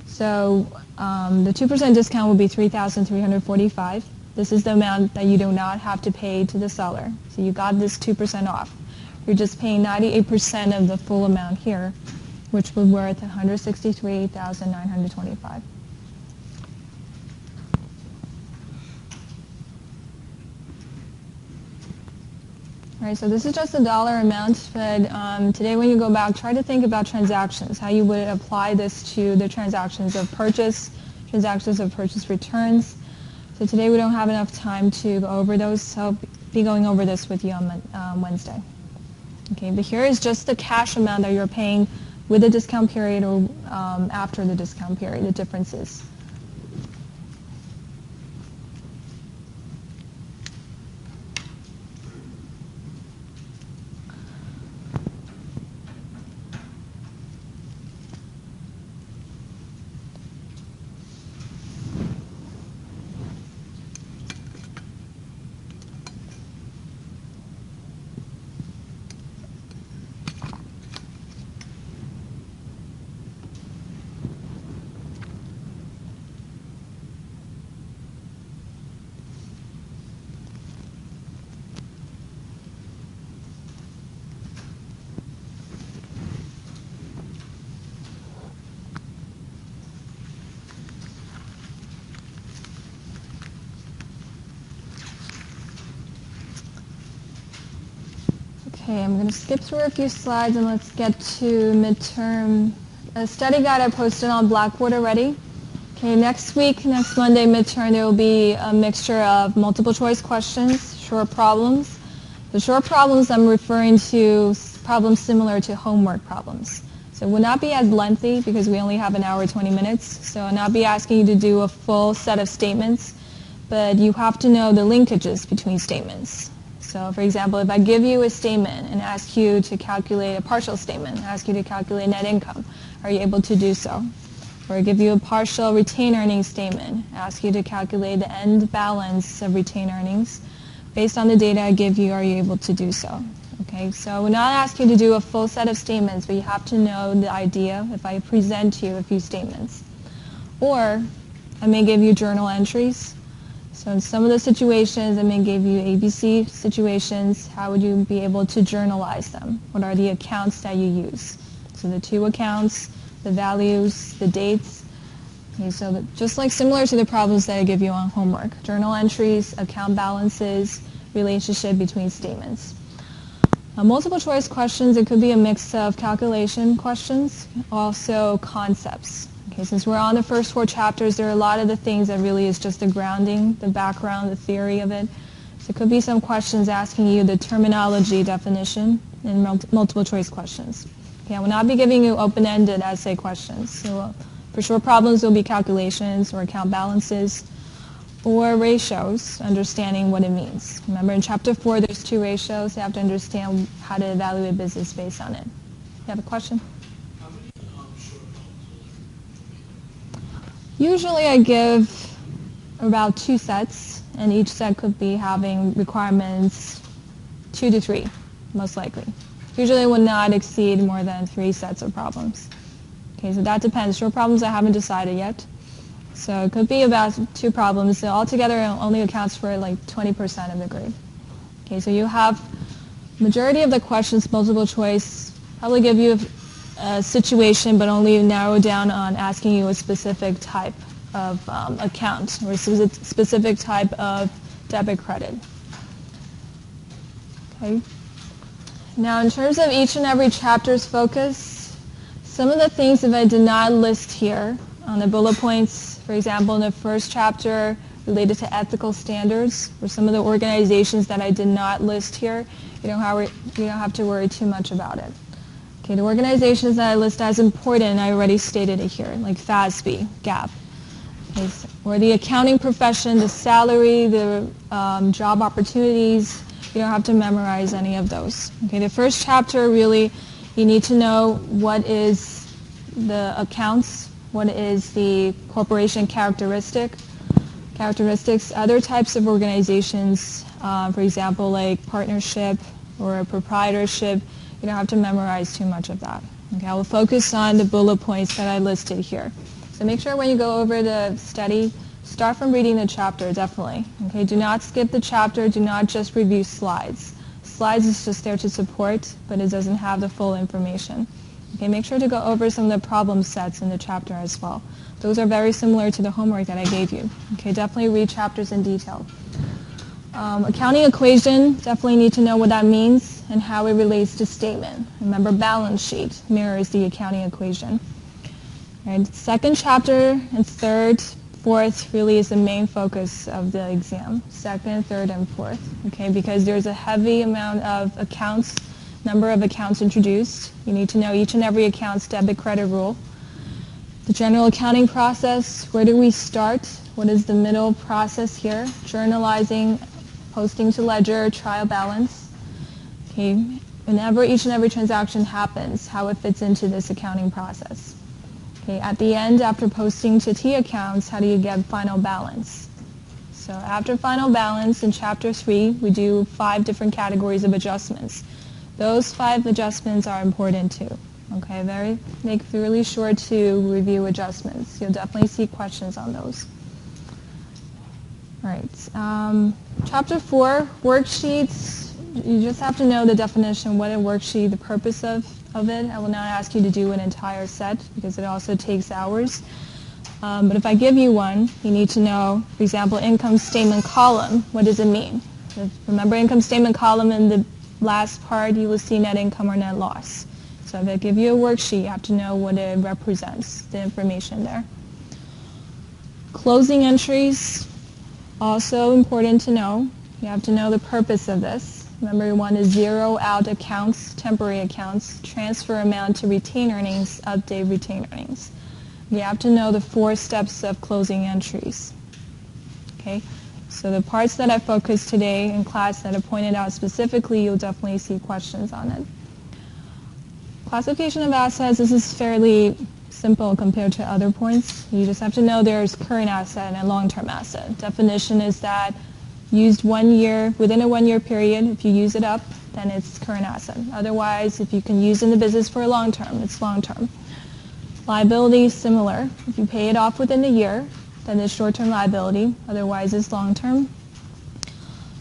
So the 2% discount will be $3,345. This is the amount that you do not have to pay to the seller. So you got this 2% off. You're just paying 98% of the full amount here, which would be worth $163,925. All right, so this is just a dollar amount, but today when you go back, try to think about transactions, how you would apply this to the transactions of purchase returns. So today we don't have enough time to go over those, so I'll be going over this with you on Wednesday. Okay, but here is just the cash amount that you're paying with the discount period or after the discount period, the differences. Okay, I'm going to skip through a few slides and let's get to midterm. A study guide I posted on Blackboard already. Okay, next week, next Monday, midterm, there will be a mixture of multiple choice questions, short problems. The short problems I'm referring to problems similar to homework problems. So it will not be as lengthy because we only have an hour, 20 minutes. So I'll not be asking you to do a full set of statements, but you have to know the linkages between statements. So for example, if I give you a statement and ask you to calculate a partial statement, ask you to calculate net income, are you able to do so? Or give you a partial retained earnings statement, ask you to calculate the end balance of retained earnings. Based on the data I give you, are you able to do so? Okay, so we're not asking you to do a full set of statements, but you have to know the idea if I present to you a few statements. Or I may give you journal entries. So in some of the situations, I may give you ABC situations. How would you be able to journalize them? What are the accounts that you use? So the two accounts, the values, the dates. Okay, so just like similar to the problems that I give you on homework. Journal entries, account balances, relationship between statements. Multiple choice questions, it could be a mix of calculation questions, also concepts. Okay, since we're on the first 4 chapters, there are a lot of the things that really is just the grounding, the background, the theory of it. So it could be some questions asking you the terminology definition in multiple choice questions. Okay, I will not be giving you open-ended essay questions. So for short problems, there will be calculations or account balances or ratios, understanding what it means. Remember in chapter 4, there's 2 ratios. You have to understand how to evaluate business based on it. You have a question? How many short problems? Usually I give about 2 sets, and each set could be having requirements 2 to 3, most likely. Usually it will not exceed more than 3 sets of problems. Okay, so that depends. Short problems I haven't decided yet. So it could be about 2 problems. So altogether it only accounts for like 20% of the grade. Okay, so you have majority of the questions multiple choice, probably give you a situation but only narrow down on asking you a specific type of account or a specific type of debit credit. Okay. Now in terms of each and every chapter's focus, some of the things if I did not list here on the bullet points, for example, in the first chapter related to ethical standards, or some of the organizations that I did not list here, you don't have to worry too much about it. Okay, the organizations that I list as important, I already stated it here, like FASB, GAAP. Okay, or the accounting profession, the salary, the job opportunities, you don't have to memorize any of those. Okay, the first chapter really, you need to know what is the accounts, what is the corporation characteristics, other types of organizations, for example, like partnership or a proprietorship, you don't have to memorize too much of that. Okay, I will focus on the bullet points that I listed here. So make sure when you go over the study, start from reading the chapter, definitely. Okay, do not skip the chapter, do not just review slides. Slides is just there to support, but it doesn't have the full information. Okay, make sure to go over some of the problem sets in the chapter as well. Those are very similar to the homework that I gave you. Okay, definitely read chapters in detail. Accounting equation, definitely need to know what that means and how it relates to statement. Remember, balance sheet mirrors the accounting equation. Right, second chapter and third, fourth really is the main focus of the exam. Second, third, and fourth. Okay, because there's a heavy amount of accounts, number of accounts introduced. You need to know each and every account's debit credit rule. The general accounting process, where do we start? What is the middle process here? Journalizing, posting to ledger, trial balance. Okay, whenever each and every transaction happens, how it fits into this accounting process. Okay, at the end, after posting to T accounts, how do you get final balance? So after final balance in chapter 3, we do 5 different categories of adjustments. Those 5 adjustments are important too. Okay, make really sure to review adjustments. You'll definitely see questions on those. All right, chapter 4, worksheets. You just have to know the definition, what a worksheet, the purpose of it. I will not ask you to do an entire set because it also takes hours. But if I give you one, you need to know, for example, income statement column. What does it mean? Remember income statement column in the last part, you will see net income or net loss. So if I give you a worksheet, you have to know what it represents, the information there. Closing entries, also important to know. You have to know the purpose of this. Remember, you want to zero out accounts, temporary accounts, transfer amount to retained earnings, update retained earnings. You have to know the 4 steps of closing entries. Okay? So the parts that I focused today in class that I pointed out specifically, you'll definitely see questions on it. Classification of assets, this is fairly simple compared to other points. You just have to know there's current asset and long-term asset. Definition is that used 1 year, within a 1 year period, if you use it up, then it's current asset. Otherwise, if you can use in the business for a long term, it's long term. Liability, similar. If you pay it off within a year, then it's short-term liability. Otherwise, it's long-term.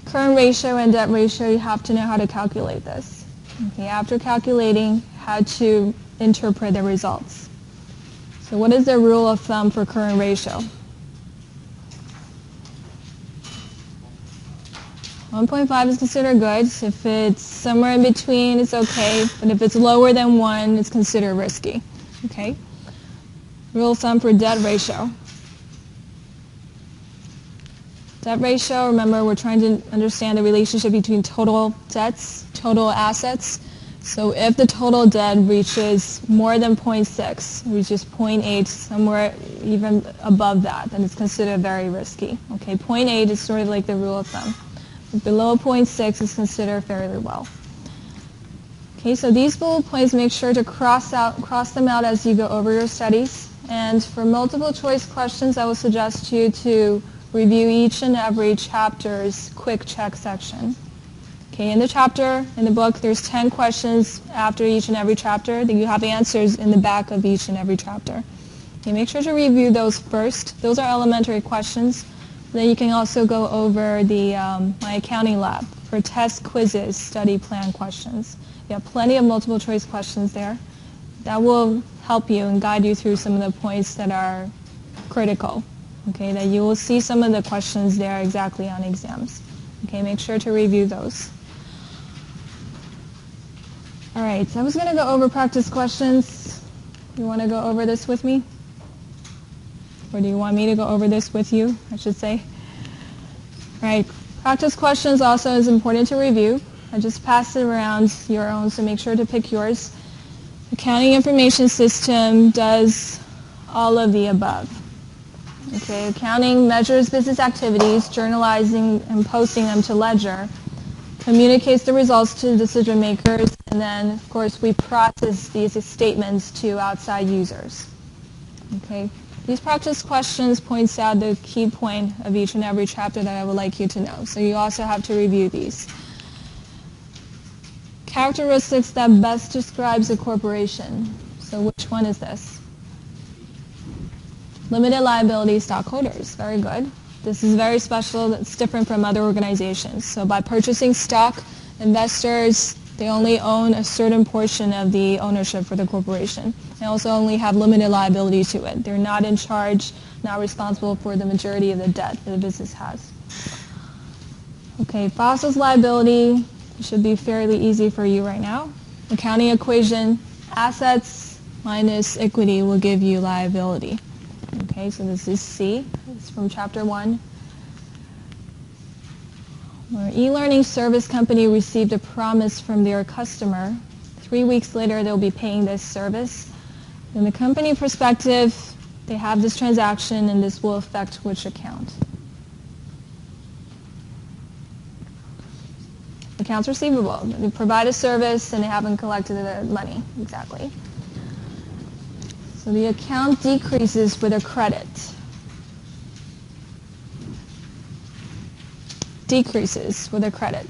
Current ratio and debt ratio, you have to know how to calculate this. Okay, after calculating, how to interpret the results. So what is the rule of thumb for current ratio? 1.5 is considered good. If it's somewhere in between, it's okay. But if it's lower than 1, it's considered risky. Okay? Rule of thumb for debt ratio. Debt ratio, remember, we're trying to understand the relationship between total debts, total assets. So if the total debt reaches more than 0.6, reaches 0.8, somewhere even above that, then it's considered very risky. Okay, 0.8 is sort of like the rule of thumb. Below 0.6 is considered fairly well. Okay, so these bullet points, make sure to cross them out as you go over your studies. And for multiple choice questions, I will suggest you to review each and every chapter's quick check section. Okay, in the chapter, in the book, there's 10 questions after each and every chapter. That you have answers in the back of each and every chapter. Okay, make sure to review those first. Those are elementary questions. Then you can also go over the my accounting lab for test quizzes, study plan questions. You have plenty of multiple choice questions there. That will help you and guide you through some of the points that are critical. Okay, that you will see some of the questions there exactly on exams. Okay, make sure to review those. All right, so I was going to go over practice questions. You want to go over this with me? Or do you want me to go over this with you, I should say? All right, practice questions also is important to review. I just passed it around your own, so make sure to pick yours. Accounting information system does all of the above. Okay, accounting measures business activities, journalizing and posting them to ledger, communicates the results to decision makers, and then, of course, we process these statements to outside users. Okay, these practice questions points out the key point of each and every chapter that I would like you to know. So you also have to review these. Characteristics that best describes a corporation. So which one is this? Limited liability stockholders. Very good. This is very special. It's different from other organizations. So by purchasing stock, investors, they only own a certain portion of the ownership for the corporation. They also only have limited liability to it. They're not in charge, not responsible for the majority of the debt that the business has. Okay, Fossil's liability should be fairly easy for you right now. Accounting equation, assets minus equity will give you liability. Okay, so this is C. It's from chapter 1. Where e-learning service company received a promise from their customer. 3 weeks later, they'll be paying this service. In the company perspective, they have this transaction, and this will affect which account? Accounts receivable. They provide a service, and they haven't collected the money. Exactly. So the account decreases with a credit. Decreases with a credit.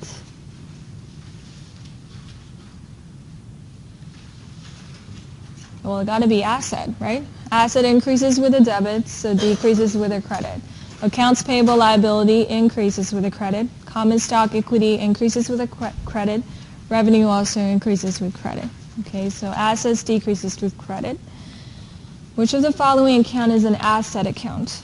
Well, it got to be asset, right? Asset increases with a debit, so decreases with a credit. Accounts payable liability increases with a credit. Common stock equity increases with a credit. Revenue also increases with credit. Okay, so assets decreases with credit. Which of the following account is an asset account?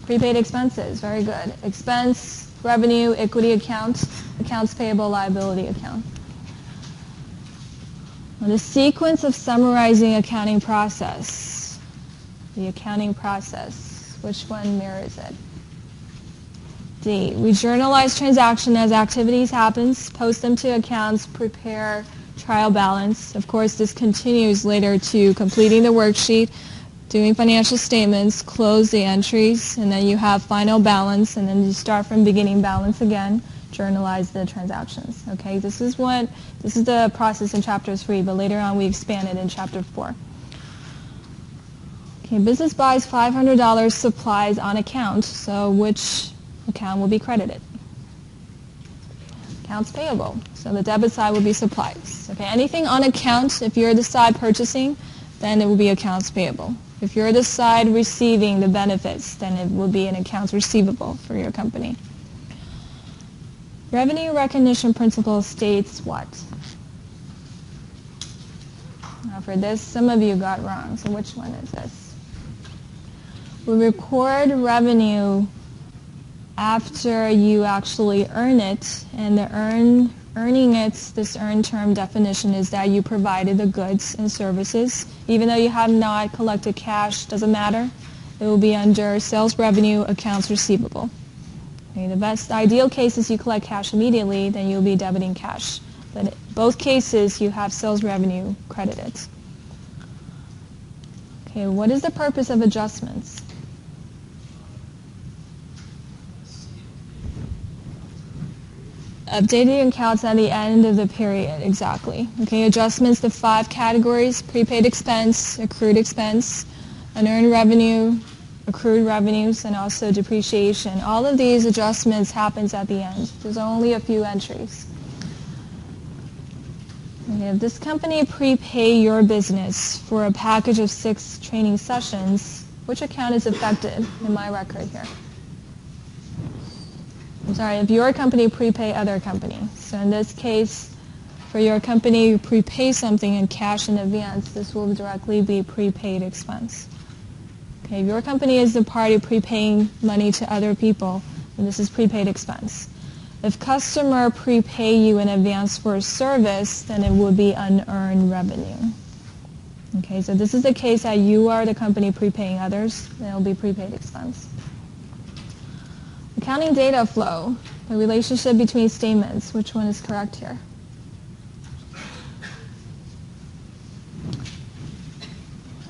Prepaid expenses, very good. Expense revenue, equity account, accounts payable, liability account. Now, the sequence of summarizing accounting process. The accounting process. Which one mirrors it? D. We journalize transaction as activities happens, post them to accounts, prepare trial balance. Of course, this continues later to completing the worksheet, doing financial statements, close the entries, and then you have final balance, and then you start from beginning balance again, journalize the transactions. Okay, this is the process in chapter 3, but later on we expand it in chapter 4. Okay, business buys $500 supplies on account, so which account will be credited? Accounts payable. So the debit side will be supplies. Okay, anything on account, if you're the side purchasing, then it will be accounts payable. If you're the side receiving the benefits, then it will be an accounts receivable for your company. Revenue recognition principle states what? Now for this, some of you got wrong, so which one is this? We record revenue after you actually earn it, and the earning it, this earned term definition is that you provided the goods and services. Even though you have not collected cash, doesn't matter. It will be under sales revenue, accounts receivable. Okay, the best ideal case is you collect cash immediately, then you'll be debiting cash. But in both cases, you have sales revenue credited. Okay, what is the purpose of adjustments? Updating accounts at the end of the period, exactly. Okay, adjustments, the 5 categories: prepaid expense, accrued expense, unearned revenue, accrued revenues, and also depreciation. All of these adjustments happens at the end. There's only a few entries. Okay, if this company prepay your business for a package of 6 training sessions, which account is affected in my record here? I'm sorry, if your company prepay other company. So in this case, for your company, you prepay something in cash in advance, this will directly be prepaid expense. Okay, if your company is the party prepaying money to other people, then this is prepaid expense. If customer prepay you in advance for a service, then it would be unearned revenue. Okay, so this is the case that you are the company prepaying others, then it will be prepaid expense. Accounting data flow, the relationship between statements. Which one is correct here?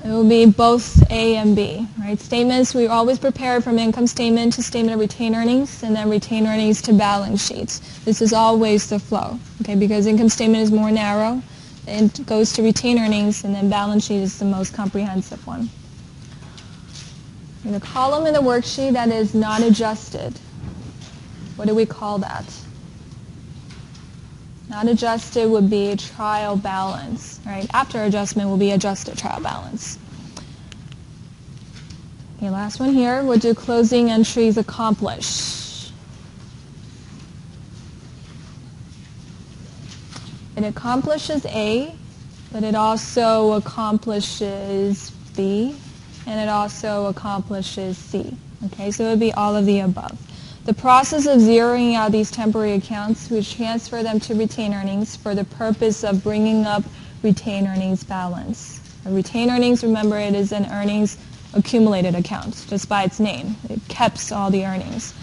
It will be both A and B, right? Statements, we always prepare from income statement to statement of retained earnings, and then retained earnings to balance sheets. This is always the flow, okay? Because income statement is more narrow, it goes to retained earnings, and then balance sheet is the most comprehensive one. In the column in the worksheet that is not adjusted, what do we call that? Not adjusted would be trial balance, right? After adjustment will be adjusted trial balance. Okay, last one here. What do closing entries accomplish? It accomplishes A, but it also accomplishes B, and it also accomplishes C. Okay, so it would be all of the above. The process of zeroing out these temporary accounts, we transfer them to retained earnings for the purpose of bringing up retained earnings balance. Retained earnings, remember, it is an earnings accumulated account, just by its name. It keeps all the earnings.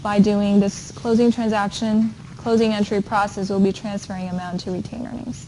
By doing this closing transaction, closing entry process, we'll be transferring amount to retained earnings.